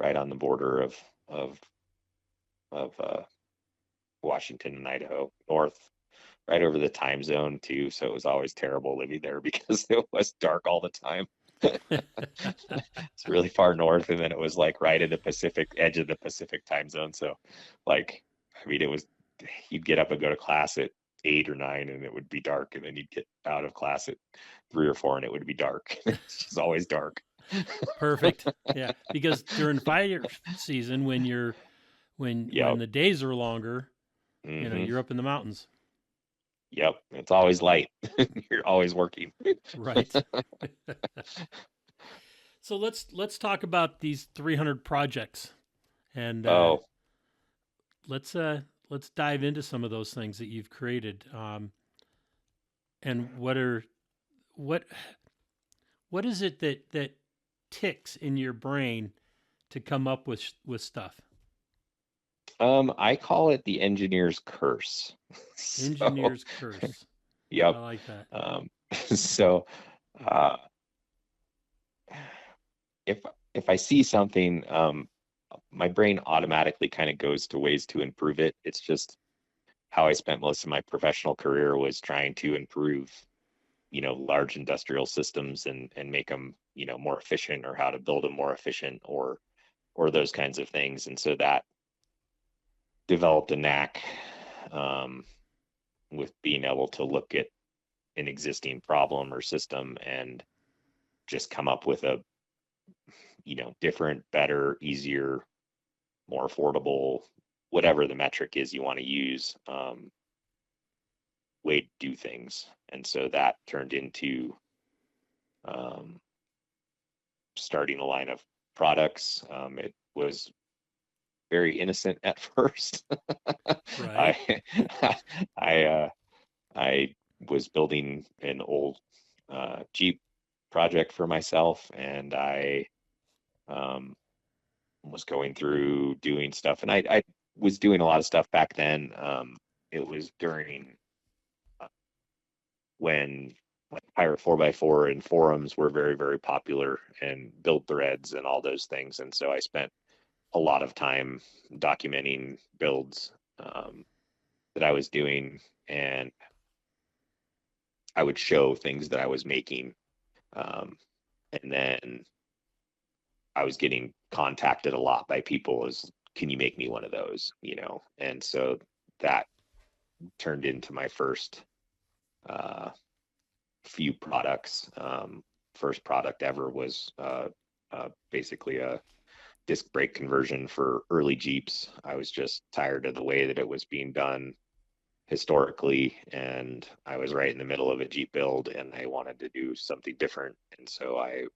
right on the border of Washington and Idaho, north, right over the time zone too. So it was always terrible living there because it was dark all the time. It's really far north, and then it was like right at the Pacific edge of the Pacific time zone. So, like, I mean, it was, you'd get up and go to class at 8 or 9, and it would be dark, and then you'd get out of class at 3 or 4, and it would be dark. It's just always dark. Perfect. Yeah, because during fire season, when when Yep. the days are longer, Hmm. you're up in the mountains. Yep. It's always light. You're always working. Right. So let's talk about these 300 projects, and Oh, let's dive into some of those things that you've created. And what what is it that ticks in your brain to come up with stuff? I call it the engineer's curse. So, Engineer's curse. yep. I like that. So, uh, if if I see something, my brain automatically kind of goes to ways to improve it. It's just how I spent most of my professional career was trying to improve, large industrial systems and make them, more efficient, or how to build them more efficient, or those kinds of things. And so that developed a knack, um, with being able to look at an existing problem or system and just come up with a, different, better, easier, more affordable, whatever the metric is you want to use, way to do things. And so that turned into, um, starting a line of products. It was very innocent at first. Right. I I I was building an old, Jeep project for myself, and I, um, was going through doing stuff, and I was doing a lot of stuff back then. It was during, uh, when like Pirate 4x4 and forums were very, very popular, and build threads and all those things. And so I spent a lot of time documenting builds, that I was doing, and I would show things that I was making. Um, and then I was getting contacted a lot by people as, can you make me one of those? And so that turned into my first, uh, few products. First product ever was, basically a disc brake conversion for early Jeeps. I was just tired of the way that it was being done historically, and I was right in the middle of a Jeep build, and I wanted to do something different. And so I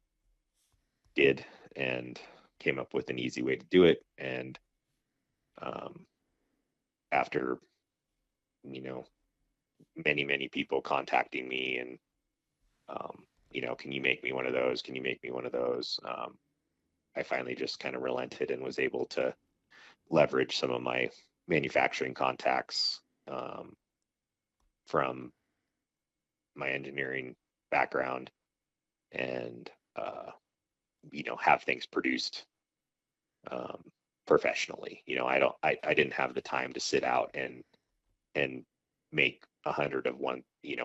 did, and came up with an easy way to do it. And, um, after, you know, many people contacting me and, can you make me one of those? Can you make me one of those? I finally just kind of relented and was able to leverage some of my manufacturing contacts, from my engineering background, and, have things produced, professionally. I didn't have the time to sit out and make 100 of one,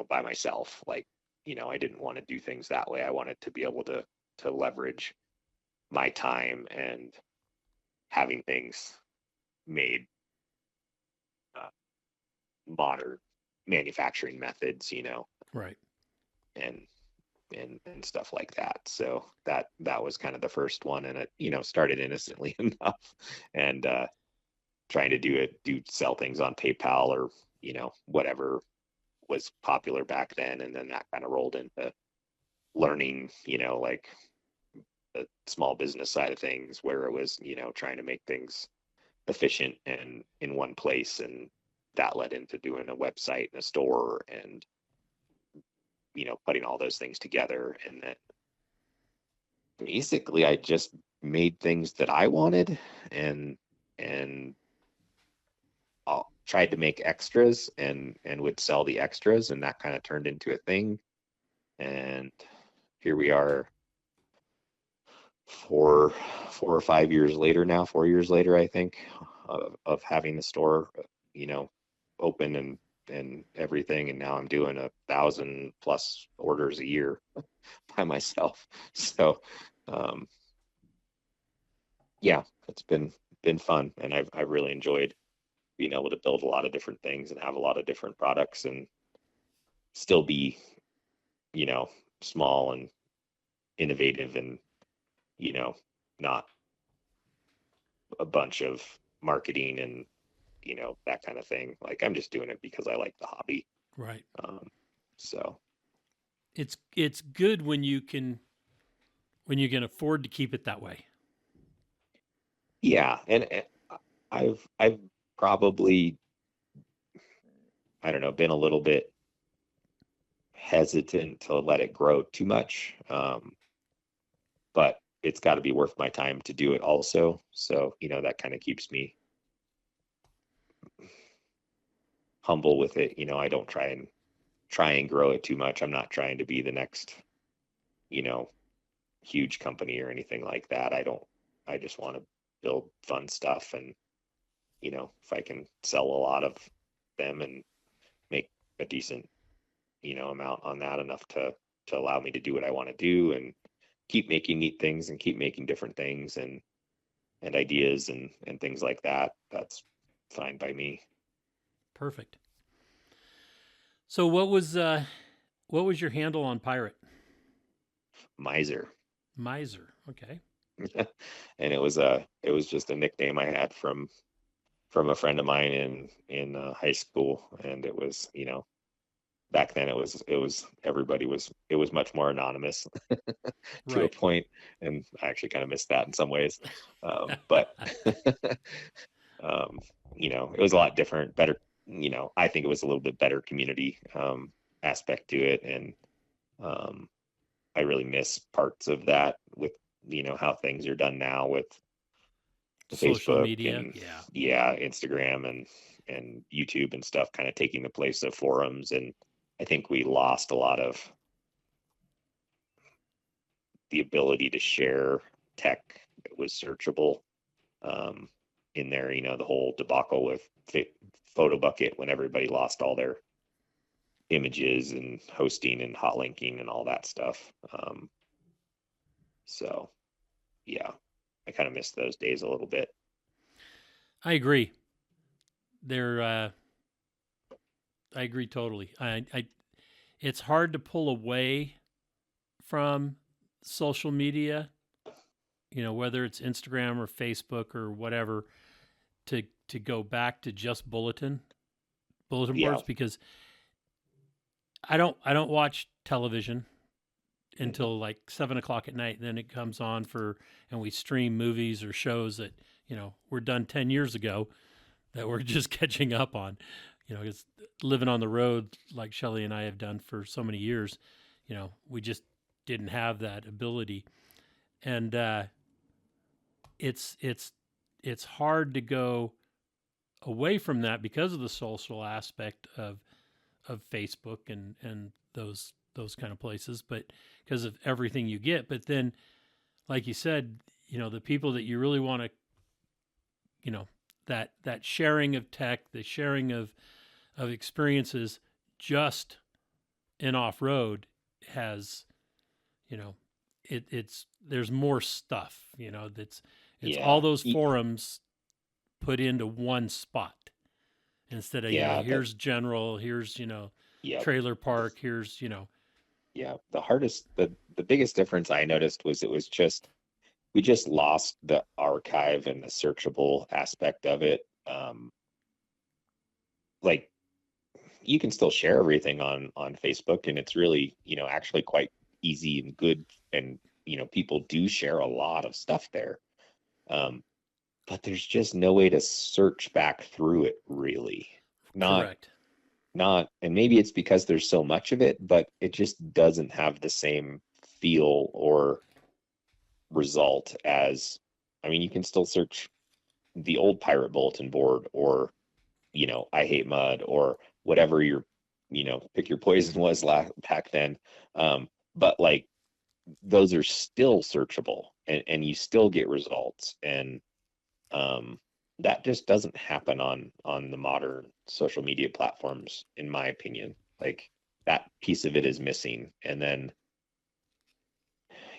by myself. Like, I didn't want to do things that way. I wanted to be able to leverage my time and having things made, uh, modern manufacturing methods, Right. and and stuff like that. So that was kind of the first one, and it, started innocently enough, and, trying to sell things on PayPal, or, whatever was popular back then. And then that kind of rolled into learning, like the small business side of things, where it was, trying to make things efficient and in one place. And that led into doing a website and a store and, putting all those things together. And then basically I just made things that I wanted and tried to make extras and would sell the extras, and that kind of turned into a thing. And here we are 4 or 5 years later now, 4 years later, I think, of having the store, open and everything. And now I'm doing 1,000+ orders a year by myself. So, yeah, it's been fun, and I've really enjoyed being able to build a lot of different things and have a lot of different products and still be, small and innovative and, not a bunch of marketing and, that kind of thing. Like, I'm just doing it because I like the hobby. Right. So It's good when you can afford to keep it that way. yeah. And I've probably, I don't know, been a little bit hesitant to let it grow too much. But it's got to be worth my time to do it also. So, that kind of keeps me humble with it. I don't try and grow it too much. I'm not trying to be the next, huge company or anything like that. I just want to build fun stuff. And, if I can sell a lot of them and make a decent, amount on that, enough to allow me to do what I want to do and keep making neat things and keep making different things and ideas and things like that, that's fine by me. Perfect. So what was your handle on Pirate? Miser. Miser. Okay. And it was just a nickname I had from a friend of mine in high school. And it was, back then it was it was much more anonymous to a Right. point, and I actually kind of missed that in some ways. But it was a lot different, better. I think it was a little bit better community aspect to it, and I really miss parts of that with how things are done now with Social Facebook media. and Yeah. Instagram and YouTube and stuff, kind of taking the place of forums. And I think we lost a lot of the ability to share tech that was searchable in there. The whole debacle with Photo Bucket, when everybody lost all their images and hosting and hot linking and all that stuff. So yeah, I kind of miss those days a little bit. I agree. I agree totally. It's hard to pull away from social media, whether it's Instagram or Facebook or whatever, to go back to just bulletin boards, because I don't watch television until like 7 o'clock at night. Then it comes on and we stream movies or shows that, were done 10 years ago that we're just catching up on. It's living on the road like Shelley and I have done for so many years. We just didn't have that ability. And it's hard to go away from that because of the social aspect of Facebook and those kind of places, but because of everything you get. But then, like you said, the people that you really want to, that sharing of tech, the sharing of experiences just in off road has, it's there's more stuff, it's all those forums put into one spot instead of here's general, here's trailer park, here's the biggest difference I noticed was we just lost the archive and the searchable aspect of it. Like, you can still share everything on Facebook, and it's really actually quite easy and good, and people do share a lot of stuff there. but there's just no way to search back through it really. Not Correct. not and maybe it's because there's so much of it, but it just doesn't have the same feel or result as, I mean, you can still search the old pirate bulletin board, or I hate mud, or whatever your pick your poison was back then. But like, those are still searchable, and you still get results, and um, that just doesn't happen on the modern social media platforms, in my opinion. Like, that piece of it is missing. And then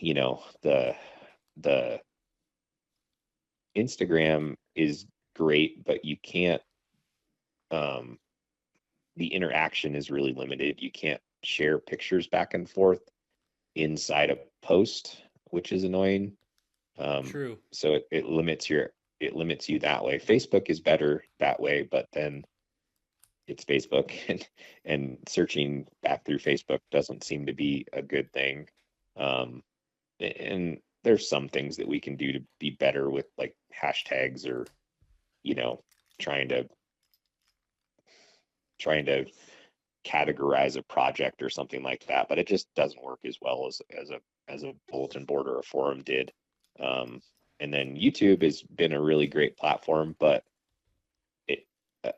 the Instagram is great, but you can't, um, the interaction is really limited. You can't share pictures back and forth inside a post, which is annoying. True. So it limits you that way. Facebook is better that way, but then it's Facebook, and searching back through Facebook doesn't seem to be a good thing. Um, and there's some things that we can do to be better with, like hashtags, or you know trying to trying to categorize a project or something like that, but it just doesn't work as well as a bulletin board or a forum did. um, and then YouTube has been a really great platform, but it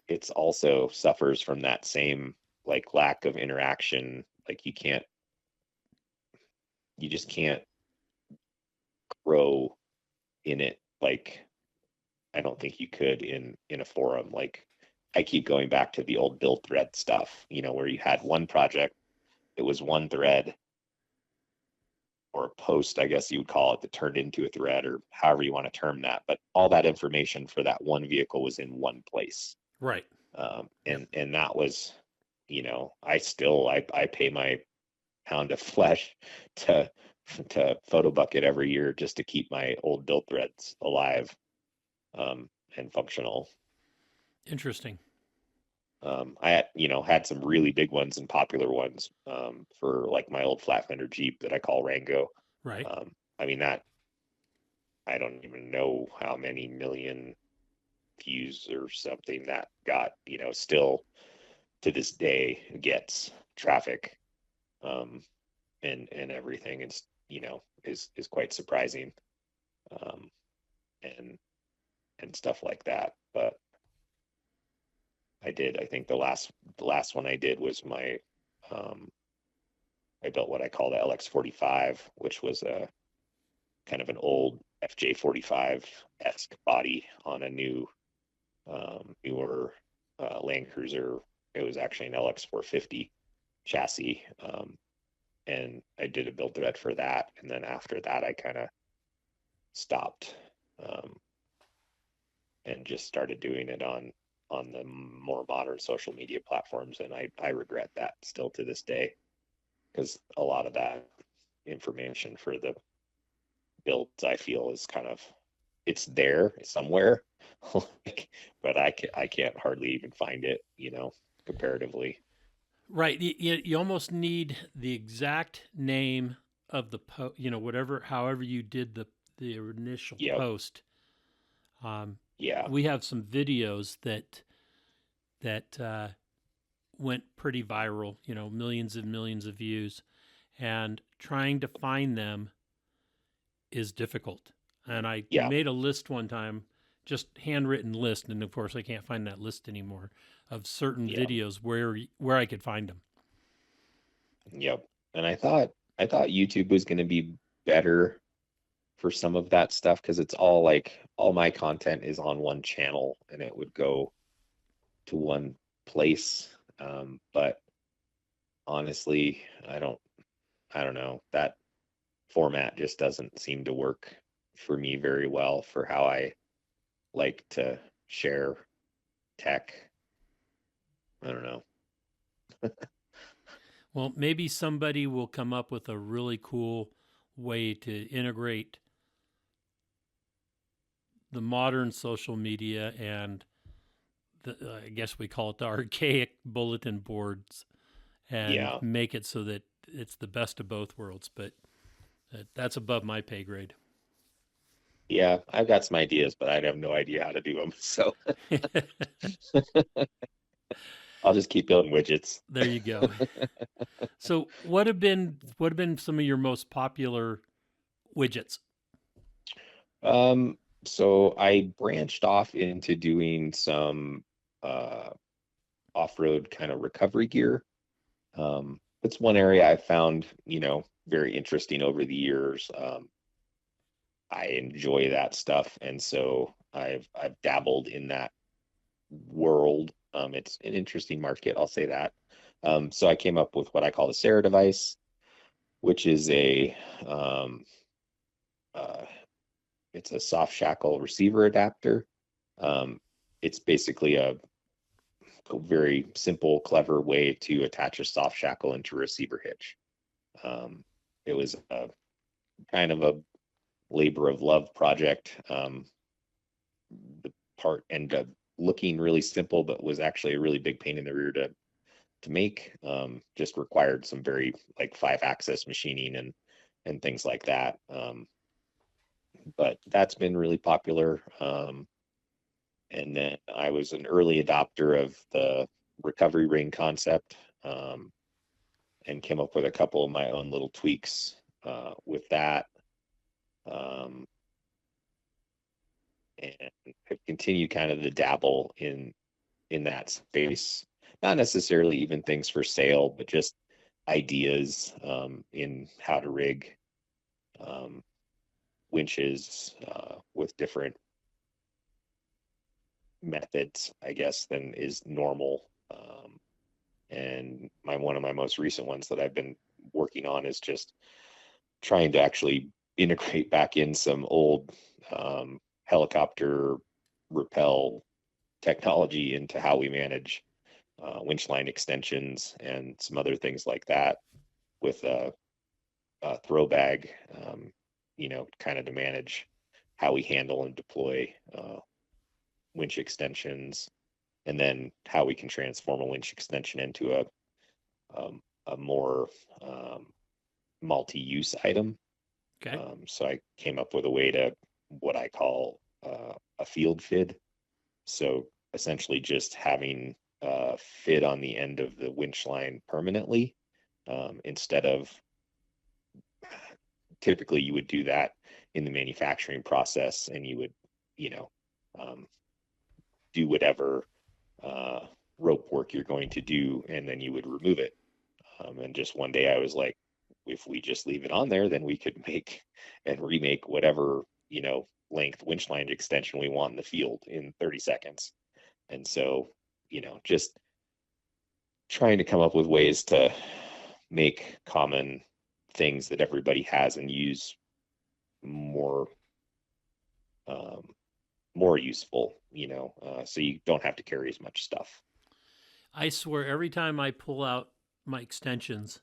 it's also suffers from that same, like, lack of interaction. Like, you just can't grow in it, like I don't think you could in a forum. Like, I keep going back to the old build thread stuff, where you had one project, it was one thread or a post, I guess you would call it, that turned into a thread, or however you want to term that. But all that information for that one vehicle was in one place. Right. Yep. And that was, I pay my pound of flesh to photo bucket every year just to keep my old build threads alive, and functional. Interesting. I had some really big ones and popular ones, for like my old flat fender Jeep that I call Rango. Right. I mean, that, I don't even know how many million views or something that got, still to this day gets traffic, um, and everything. It's, is quite surprising, um, and stuff like that. But I think the last one I did was um, I built what I call the LX45, which was a kind of an old FJ45-esque body on a newer Land Cruiser. It was actually an LX450 chassis, and I did a build thread for that. And then after that, I kind of stopped, um, and just started doing it on the more modern social media platforms. And I regret that still to this day, because a lot of that information for the builds, I feel, is kind of, it's there somewhere, like, but I can't hardly even find it, comparatively. Right. You almost need the exact name of the whatever, however you did the initial Yep. post. Um, Yeah. we have some videos that went pretty viral. Millions and millions of views, and trying to find them is difficult. And I Yeah. made a list one time, just handwritten list, and of course I can't find that list anymore, of certain Yeah. videos where I could find them. Yep. And I thought YouTube was going to be better for some of that stuff, because it's all, like, all my content is on one channel, and it would go to one place. But honestly, I don't know, that format just doesn't seem to work for me very well for how I like to share tech. I don't know. Well, maybe somebody will come up with a really cool way to integrate the modern social media and I guess we call it the archaic bulletin boards, and Yeah. make it so that it's the best of both worlds. But that's above my pay grade. Yeah, I've got some ideas, but I have no idea how to do them. So I'll just keep building widgets. There you go. So, what have been some of your most popular widgets? So I branched off into doing some uh, off-road kind of recovery gear. It's one area I've found, very interesting over the years. I enjoy that stuff, and so I've dabbled in that world. It's an interesting market, I'll say that. So I came up with what I call the Sarah device, which is um, uh, it's a soft shackle receiver adapter. Um, it's basically a very simple, clever way to attach a soft shackle into a receiver hitch. It was a kind of a labor of love project. The part ended up looking really simple, but was actually a really big pain in the rear to make. Just required some very like 5-axis machining and things like that. But that's been really popular. And then I was an early adopter of the recovery ring concept, and came up with a couple of my own little tweaks with that. Um, and have continued kind of to dabble in that space. Not necessarily even things for sale, but just ideas in how to rig um, winches with different methods, I guess, than is normal. And one of my most recent ones that I've been working on is just trying to actually integrate back in some old helicopter rappel technology into how we manage winch line extensions and some other things like that with a throw bag, kind of to manage how we handle and deploy winch extensions, and then how we can transform a winch extension into a more multi-use item. Okay. So I came up with a way to what I call a field fid. So essentially just having a fid on the end of the winch line permanently, instead of typically you would do that in the manufacturing process, and you would, you know, um, do whatever uh, rope work you're going to do, and then you would remove it. And just one day I was like, if we just leave it on there, then we could make and remake whatever, length winch line extension we want in the field in 30 seconds. And so, just trying to come up with ways to make common things that everybody has and use more um, more useful, so you don't have to carry as much stuff. I swear every time I pull out my extensions,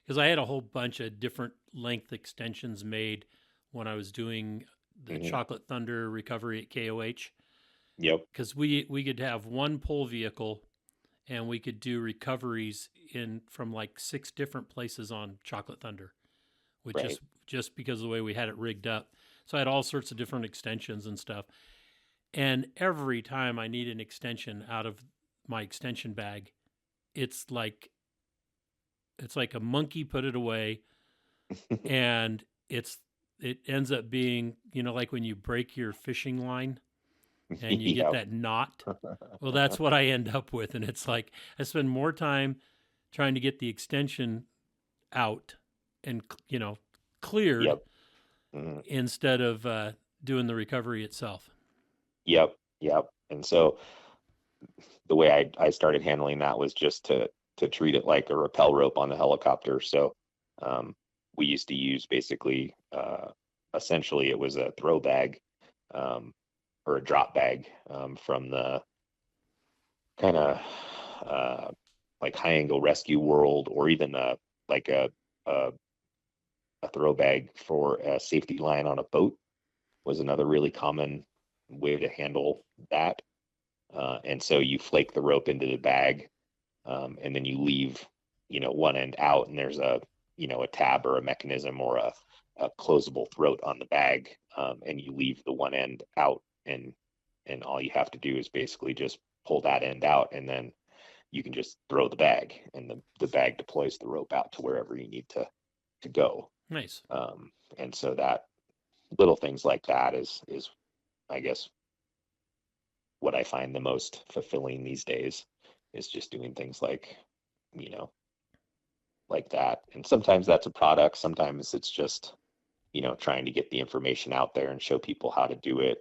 because I had a whole bunch of different length extensions made when I was doing the Mm-hmm. Chocolate Thunder recovery at KOH. Yep. Because we could have one pull vehicle and we could do recoveries in from like 6 different places on Chocolate Thunder, which Right. just because of the way we had it rigged up. So I had all sorts of different extensions and stuff. And every time I need an extension out of my extension bag, it's like a monkey put it away, and it ends up being, like when you break your fishing line and you get Yep. that knot. Well, that's what I end up with, and it's like I spend more time trying to get the extension out and cleared Yep. Mhm. instead of doing the recovery itself. Yep. Yep. And so the way I started handling that was just to treat it like a rappel rope on the helicopter. So we used to use basically essentially it was a throw bag, or a drop bag, from the kind of uh, like high angle rescue world, or even like a a throw bag for a safety line on a boat was another really common way to handle that. And so you flake the rope into the bag, and then you leave, one end out, and there's a tab or a mechanism or closable throat on the bag, and you leave the one end out, and all you have to do is basically just pull that end out, and then you can just throw the bag, and the bag deploys the rope out to wherever you need to go. Nice. And so that little things like that is I guess what I find the most fulfilling these days, is just doing things like, like that. And sometimes that's a product, sometimes it's just, trying to get the information out there and show people how to do it.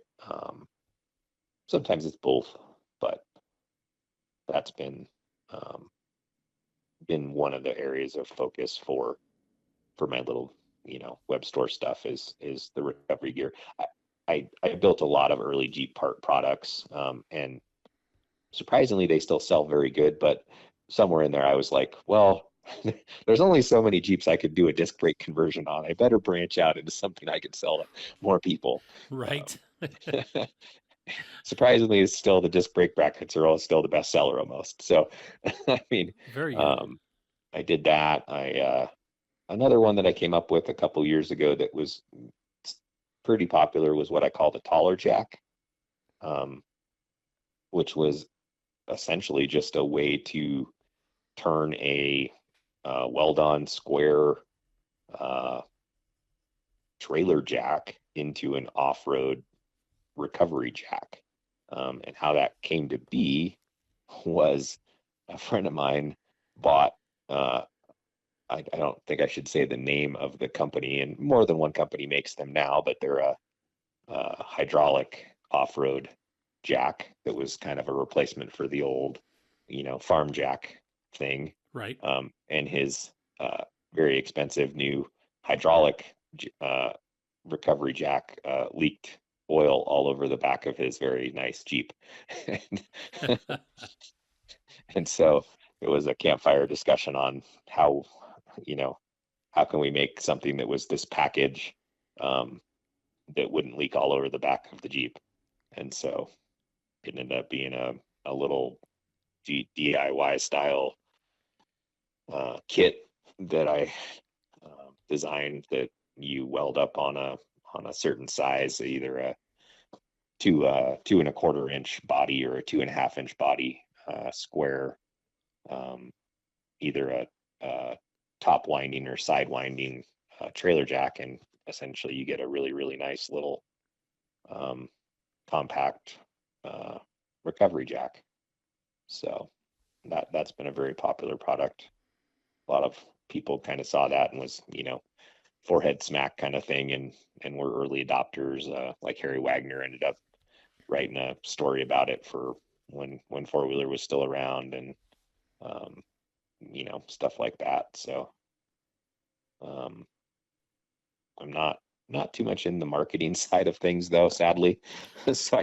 Sometimes it's both, but that's been one of the areas of focus for my little, web store stuff, is the recovery gear. I built a lot of early Jeep products, and surprisingly they still sell very good, but somewhere in there I was like, well, there's only so many Jeeps I could do a disc brake conversion on. I better branch out into something I could sell to more people. Right. Surprisingly, it's still, the disc brake brackets are all still the best seller almost. So, I mean, Very good. I did that. Another one that I came up with a couple years ago that was pretty popular was what I call the taller jack, which was essentially just a way to turn a weld-on square trailer jack into an off-road recovery jack. And how that came to be was, a friend of mine bought, I don't think I should say the name of the company, and more than one company makes them now, but they're a hydraulic off-road jack that was kind of a replacement for the old, farm jack thing. Right. And his very expensive new hydraulic recovery jack leaked oil all over the back of his very nice Jeep. And so it was a campfire discussion on how can we make something that was this package, that wouldn't leak all over the back of the Jeep. And so it ended up being a little DIY style kit that I designed, that you weld up on a certain size, either a 2.25 inch body or a 2.5 inch body, square, either a top winding or side winding trailer jack, and essentially you get a really, really nice little compact recovery jack. So that's been a very popular product. A lot of people kind of saw that and was, forehead smack kind of thing, and were early adopters. Like Harry Wagner ended up writing a story about it for when four-wheeler was still around, and stuff like that. So I'm not too much in the marketing side of things, though, sadly. So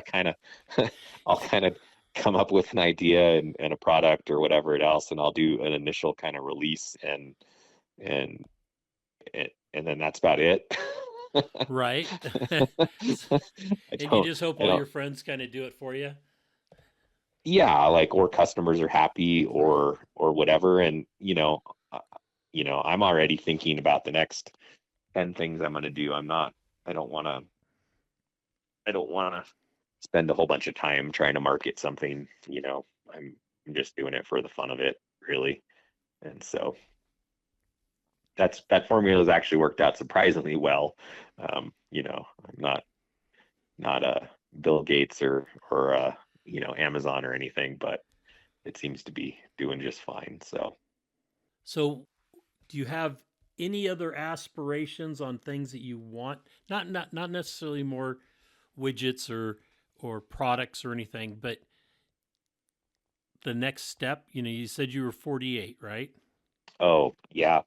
I'll kind of come up with an idea and a product or whatever else, and I'll do an initial kind of release, and then that's about it. Right. I And you don't, just hope I all don't, your friends kind of do it for you. yeah, like, or customers are happy, or whatever. And, I'm already thinking about the next 10 things I'm going to do. I don't want to spend a whole bunch of time trying to market something. I'm just doing it for the fun of it, really. And so that formula has actually worked out surprisingly well. I'm not a Bill Gates or Amazon or anything, but it seems to be doing just fine. So, do you have any other aspirations on things that you want? Not necessarily more widgets or products or anything, but the next step. You said you were 48, right? Oh, yeah.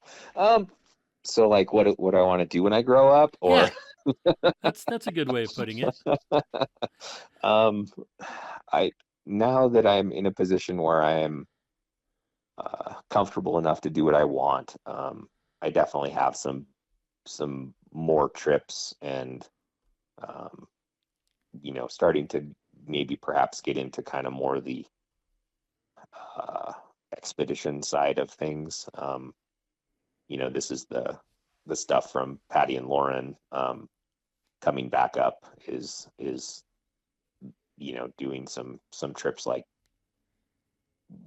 So, like, what do I want to do when I grow up? Yeah, Or that's a good way of putting it. um I now that I'm in a position where I am comfortable enough to do what I want, I definitely have some more trips, and um, starting to maybe perhaps get into kind of more the expedition side of things. This is the the stuff from Patty and Lauren, coming back up is doing some trips like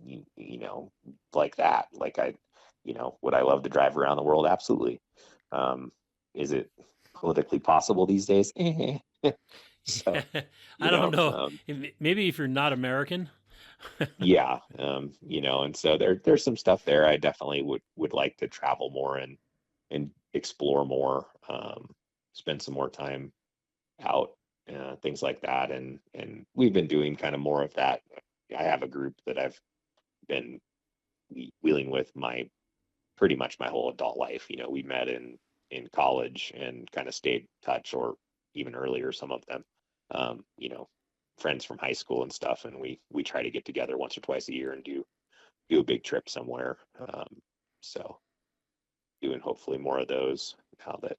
you know like that. Like would I love to drive around the world? Absolutely. um is it politically possible these days? So Yeah, I don't know. um Maybe if you're not American. yeah. And so there's some stuff there. I definitely would like to travel more and explore more, spend some more time out, things like that. And we've been doing kind of more of that. I have a group that I've been wheeling with my pretty much my whole adult life. We met in college and kind of stayed in touch, or even earlier, some of them, friends from high school and stuff. And we try to get together once or twice a year and do a big trip somewhere. So doing hopefully more of those now that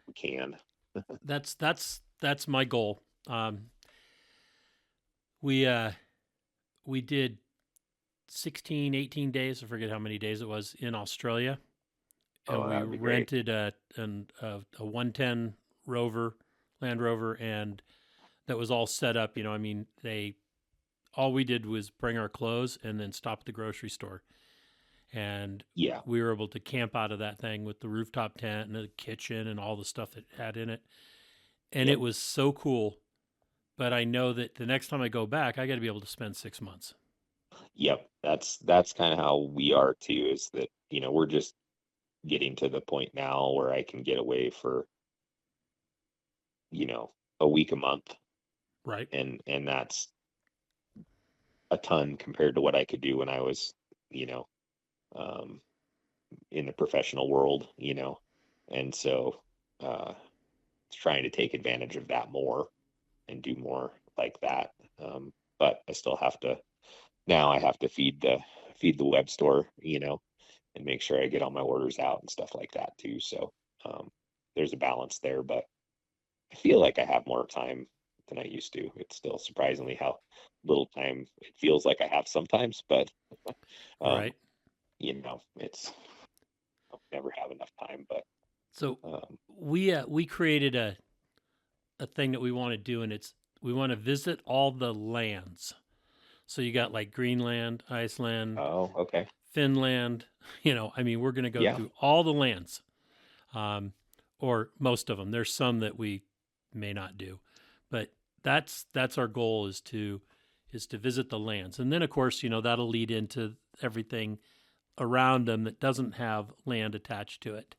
we can. That's my goal. We we did 16, 18 days. I forget how many days it was in Australia, and Oh, we that would be great. rented a 110 Rover, Land Rover, and that was all set up. I mean, they all we did was bring our clothes and then stop at the grocery store, and Yeah. we were able to camp out of that thing with the rooftop tent and the kitchen and all the stuff that it had in it, and it Yep. was so cool. But I know that the next time I go back, I got to be able to spend 6 months. Yep. That's kind of how we are too, is that, we're just getting to the point now where I can get away for, you know, a week a month, Right. and that's a ton compared to what I could do when I was, you know, um, in the professional world. And so, trying to take advantage of that more and do more like that. But I still have to now. I have to feed the web store, and make sure I get all my orders out and stuff like that too. So, um, there's a balance there, but I feel like I have more time than I used to. It's still surprisingly how little time it feels like I have sometimes, but um, Right. it's I'll never have enough time. But So um, we created a thing that we want to do, and it's we want to visit all the lands. So you got like Greenland, Iceland, oh, okay, Finland. I mean, we're going to go yeah, through all the lands, um, or most of them. There's some that we may not do, but that's our goal is to visit the lands, and then of course that'll lead into everything around them that doesn't have land attached to it.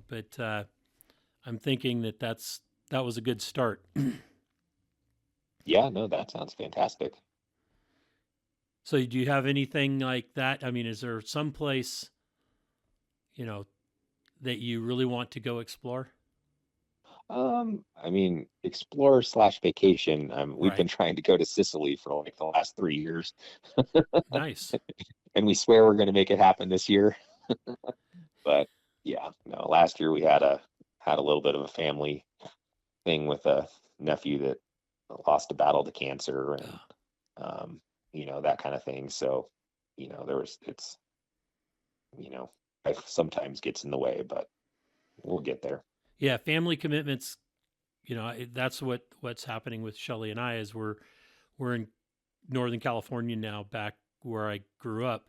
But I'm thinking that was a good start. yeah. No, that sounds fantastic. So do you have anything like that? I mean, is there some place you know that you really want to go explore? I mean, explore slash vacation. We've Right. been trying to go to Sicily for like the last 3 years, Nice. and we swear we're going to make it happen this year. But yeah, no, last year we had a little bit of a family thing with a nephew that lost a battle to cancer, and um, that kind of thing. So, there was it's life sometimes gets in the way, but we'll get there. Yeah, family commitments. That's what's happening with Shelly and I. Is we're in Northern California now, back where I grew up,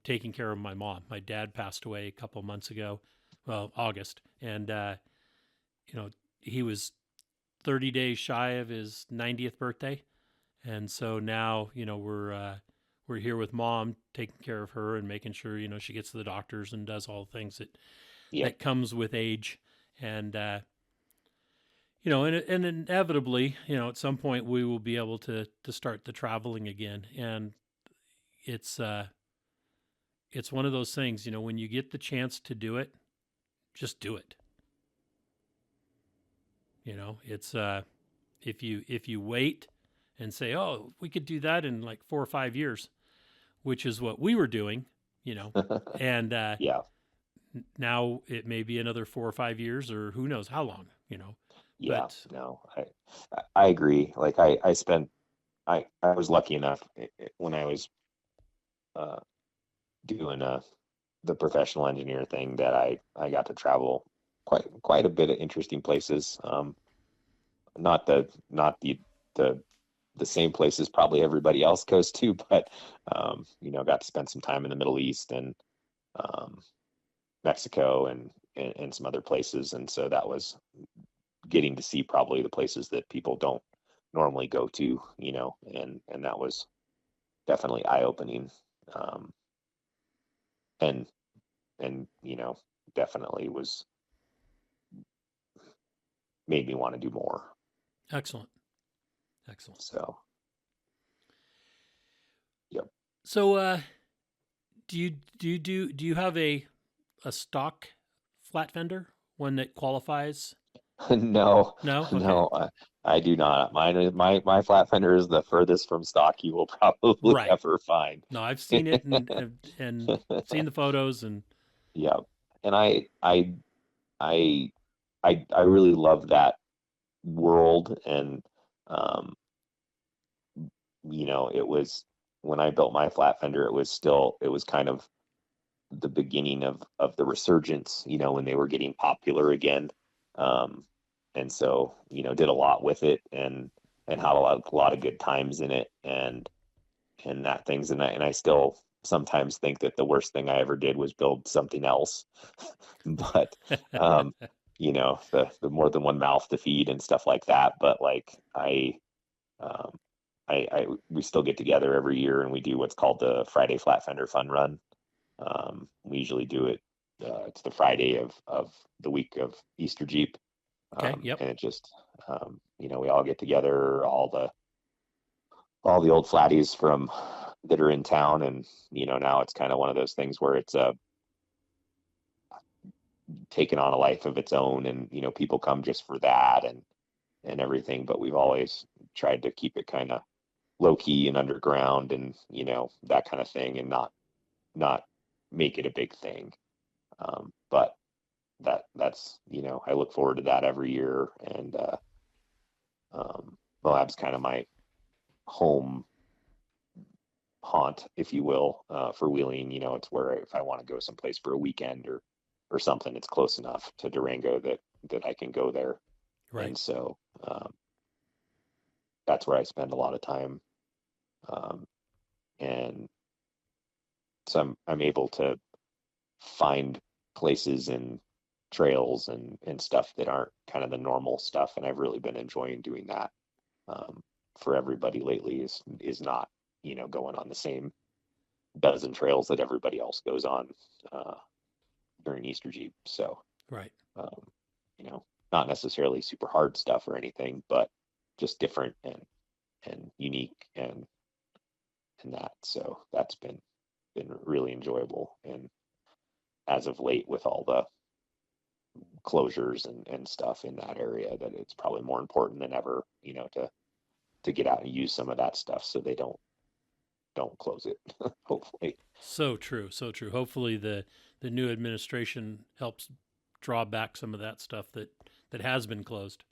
taking care of my mom. My dad passed away a couple of months ago, well, August, and you know he was 30 days shy of his 90th birthday, and so now we're here with mom, taking care of her and making sure she gets to the doctors and does all the things Yep. that comes with age, and and inevitably, at some point we will be able to start the traveling again, and it's it's one of those things, when you get the chance to do it, just do it. It's if you wait and say, oh, we could do that in like 4 or 5 years, which is what we were doing, and Yeah. now it may be another 4 or 5 years, or who knows how long, Yeah. but No, I agree. Like I was lucky enough, when I was uh, doing the professional engineer thing that I got to travel quite a bit of interesting places. Not the same places probably everybody else goes to, but got to spend some time in the Middle East and um, Mexico and some other places, and so that was getting to see probably the places that people don't normally go to, and that was definitely eye opening, and definitely was made me want to do more. Excellent. So, yep. So, do you have a stock flat fender, one that qualifies? No, No. Okay. no, I do not. My flat fender is the furthest from stock you will probably Right. ever find. No, I've seen it and seen the photos and Yeah, and I I really love that world, and um, it was when I built my flat fender, it was kind of the beginning of the resurgence, when they were getting popular again. Um, and so, did a lot with it, and had a lot of good times in it, and that things. And I still sometimes think that the worst thing I ever did was build something else. But, the more than one mouth to feed and stuff like that. But like, um, we still get together every year and we do what's called the Friday Flat Fender Fun Run. We usually do it. It's the Friday of the week of Easter Jeep, okay. Yep. and it just, we all get together, all the old flatties from that are in town, and now it's kind of one of those things where it's taken on a life of its own, and people come just for that and everything. But we've always tried to keep it kind of low key and underground, and that kind of thing, and not make it a big thing. But that's I look forward to that every year, and Moab's kind of my home haunt, if you will, for wheeling. It's where if I want to go someplace for a weekend or something, it's close enough to Durango that I can go there. Right. And so that's where I spend a lot of time, and so I'm able to find places and trails and stuff that aren't kind of the normal stuff, and I've really been enjoying doing that. For everybody lately is not going on the same dozen trails that everybody else goes on during Easter Jeep. So Right. um, not necessarily super hard stuff or anything, but just different and unique, and that. So that's been really enjoyable. And as of late, with all the closures and stuff in that area, that it's probably more important than ever, to get out and use some of that stuff so they don't close it. Hopefully. So true. So true. Hopefully the new administration helps draw back some of that stuff that has been closed.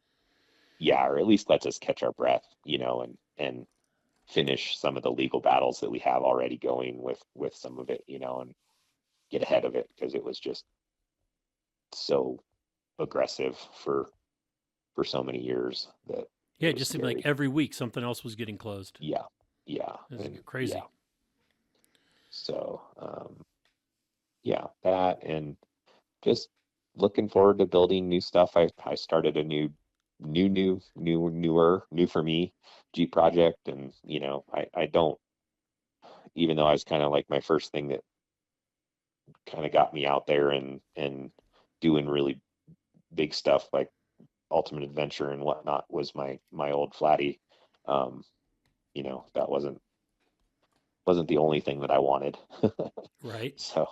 Yeah, or at least lets us catch our breath, and finish some of the legal battles that we have already going with some of it, and get ahead of it, because it was just so aggressive for so many years that Yeah, it it was just seemed like scary. every week something else was getting closed. Yeah, yeah, It was and crazy. yeah. So yeah, that, and just looking forward to building new stuff. I started a new for me Jeep project, and I don't, even though I was kind of like my first thing that kind of got me out there and doing really big stuff like Ultimate Adventure and whatnot, was my old flatty. Um, that wasn't the only thing that I wanted. Right. So,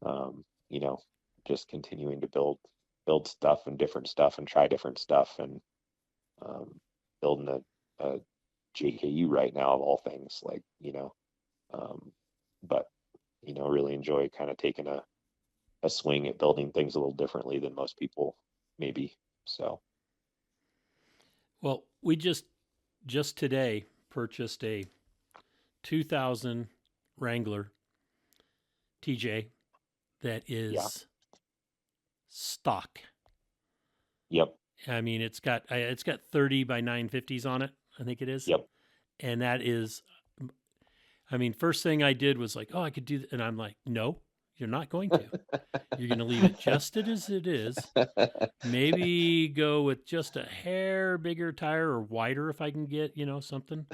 um, you know, just continuing to build stuff and different stuff and try different stuff, and um, building a JKU right now of all things, like, um, but really enjoy kind of taking a swing at building things a little differently than most people, maybe. So Well, we just today purchased a 2000 Wrangler TJ that is Yeah. stock. Yep. I mean, it's got 30 by 950s on it, I think it is. Yep. And that is, I mean, first thing I did was like, oh, I could do that. And I'm like, no, you're not going to. You're going to leave it just as it is. Maybe go with just a hair bigger tire or wider if I can get, something.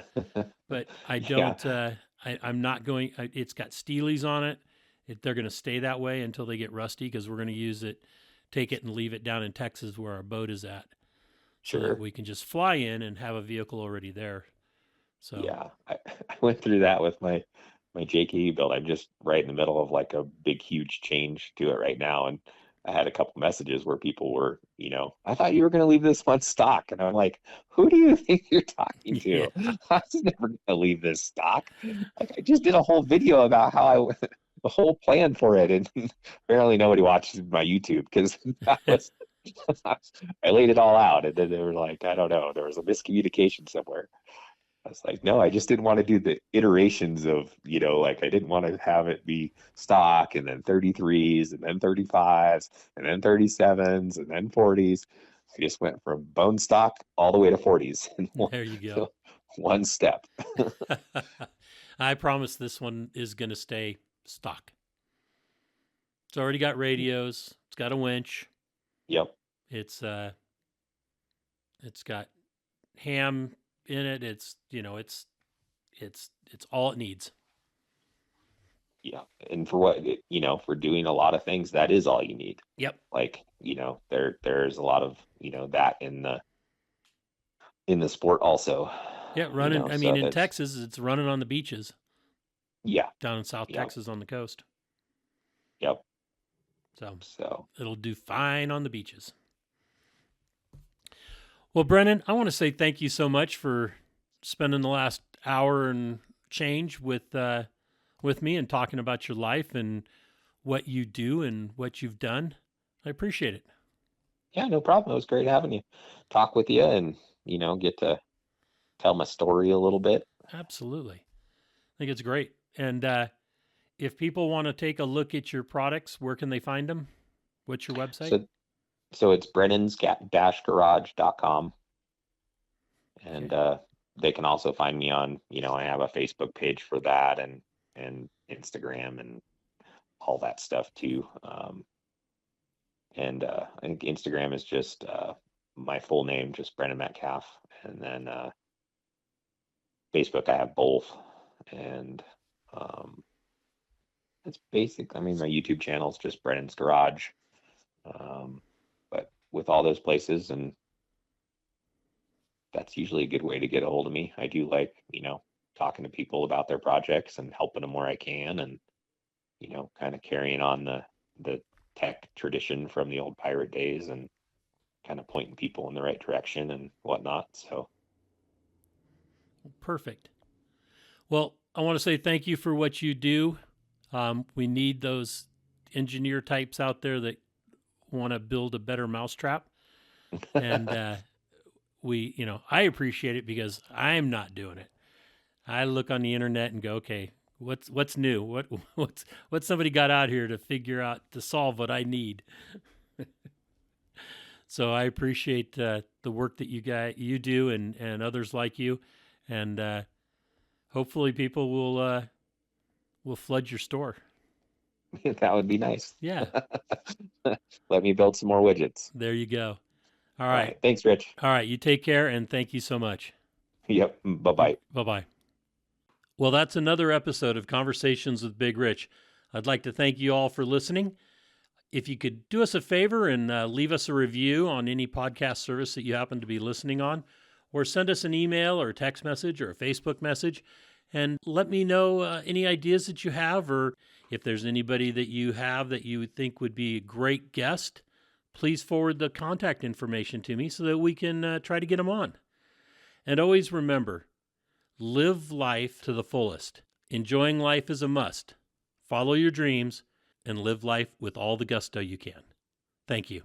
But I don't, I'm not going, it's got Steelies on it. They're going to stay that way until they get rusty because we're going to take it and leave it down in Texas where our boat is at. So Sure. that we can just fly in and have a vehicle already there. So Yeah, I went through that with my JKE build. I'm just right in the middle of like a big, huge change to it right now. And I had a couple messages where people were, I thought you were going to leave this one stock. And I'm like, who do you think you're talking to? Yeah. I was never going to leave this stock. Like, I just did a whole video about how the whole plan for it. And apparently nobody watches my YouTube because I laid it all out. And then they were like, I don't know, there was a miscommunication somewhere. I was like, no, I just didn't want to do the iterations of, like I didn't want to have it be stock and then 33s and then 35s and then 37s and then 40s. I just went from bone stock all the way to 40s in There you go. one step. I promise this one is going to stay stock. It's already got radios. It's got a winch. Yep. It's got ham in it. It's all it needs. Yeah. And for what, for doing a lot of things, that is all you need. Yep. Like, there's a lot of, that in the sport also. Yeah. Running. In Texas, it's running on the beaches. Yeah. Down in South Texas on the coast. Yep. So it'll do fine on the beaches. Well, Brennan, I want to say thank you so much for spending the last hour and change with me and talking about your life and what you do and what you've done. I appreciate it. Yeah, no problem. It was great having you talk with you and, get to tell my story a little bit. Absolutely. I think it's great. And if people want to take a look at your products, where can they find them? What's your website? So it's brennans-garage.com. And they can also find me on, I have a Facebook page for that and Instagram and all that stuff too. I think Instagram is just my full name, just Brennan Metcalf. And then Facebook, I have both. And it's basic. My YouTube channel is just Brennan's Garage. But with all those places, and that's usually a good way to get a hold of me. I do like, talking to people about their projects and helping them where I can and, kind of carrying on the tech tradition from the old pirate days and kind of pointing people in the right direction and whatnot. So. Perfect. Well, I want to say thank you for what you do. We need those engineer types out there that want to build a better mousetrap. And I appreciate it because I'm not doing it. I look on the internet and go, okay, what's new? What's somebody got out here to solve what I need? So I appreciate the work that you do and others like you. And hopefully people will flood your store. That would be nice. Yeah. Let me build some more widgets. There you go. All right. Thanks, Rich. All right. You take care, and thank you so much. Yep. Bye-bye. Bye-bye. Well, that's another episode of Conversations with Big Rich. I'd like to thank you all for listening. If you could do us a favor and leave us a review on any podcast service that you happen to be listening on, or send us an email or a text message or a Facebook message, and let me know any ideas that you have, or if there's anybody that you have that you think would be a great guest, please forward the contact information to me so that we can try to get them on. And always remember, live life to the fullest. Enjoying life is a must. Follow your dreams and live life with all the gusto you can. Thank you.